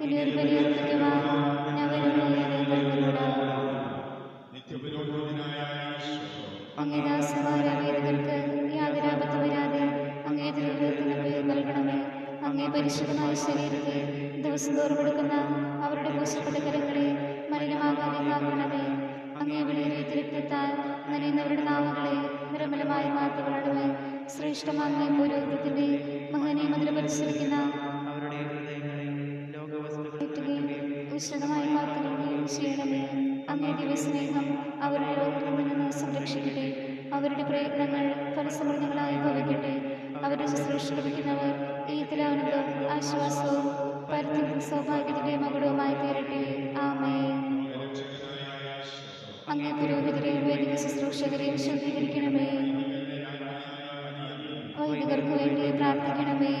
ഇനി ഒരു ബലിയർപ്പിക്കുവാൻ ഞാൻ വരുന്നതിനോട് നിത്യപുരോഹിതനായ ഈശോ, അങ്ങേ ദാസന്മാരായ വേദികൾക്ക് യാതൊരാപത്തും വരാതെ അങ്ങേ ദൈവത്തിന് പേർ നൽകണമേ. അങ്ങേ പരിശുദ്ധമായ ശരീരത്തെ ദിവസം തോറും എടുക്കുന്ന അവരുടെ പൂശപ്പെട്ട കരങ്ങളെ മലിനമാകാതെ കാക്കണമേ. അങ്ങേ വിളിയേറിയ രക്തത്താൽ നനയുന്നവരുടെ നാമങ്ങളെ നിർമ്മലമായി മാറ്റുകളണമേ. ശ്രേഷ്ഠമായ പൗരോഹിത്യത്തിന്റെ മഹനീയ മധുര പരിശീലിക്കുന്ന അവരുടെ ഹൃദയങ്ങളെ ലോകവസ്തുക്കൾ വിശദമായി മാറ്റുകയും ചെയ്യണമേ. അങ്ങേ ദിവസ്നേഹം അവരുടെ രോഗങ്ങളിൽ നിന്ന് സംരക്ഷിക്കട്ടെ. അവരുടെ പ്രയത്നങ്ങൾ ഫലസമൃദ്ധങ്ങളായി ഭവിക്കട്ടെ. അവരുടെ ശുശ്രൂഷ ലഭിക്കുന്നവർ ഈ തിലാനന്ദവും ആശ്വാസവും പരത്തിയും സൗഭാഗ്യത്തിന്റെ മകുടവുമായി തീരട്ടെ. ആമേൻ. അങ്ങേ പുരോഹിതരെയും വൈദിക ശുശ്രൂഷകരെയും ശുദ്ധീകരിക്കണമേ. വൈദികർക്ക് വേണ്ടി പ്രാർത്ഥിക്കണമേ.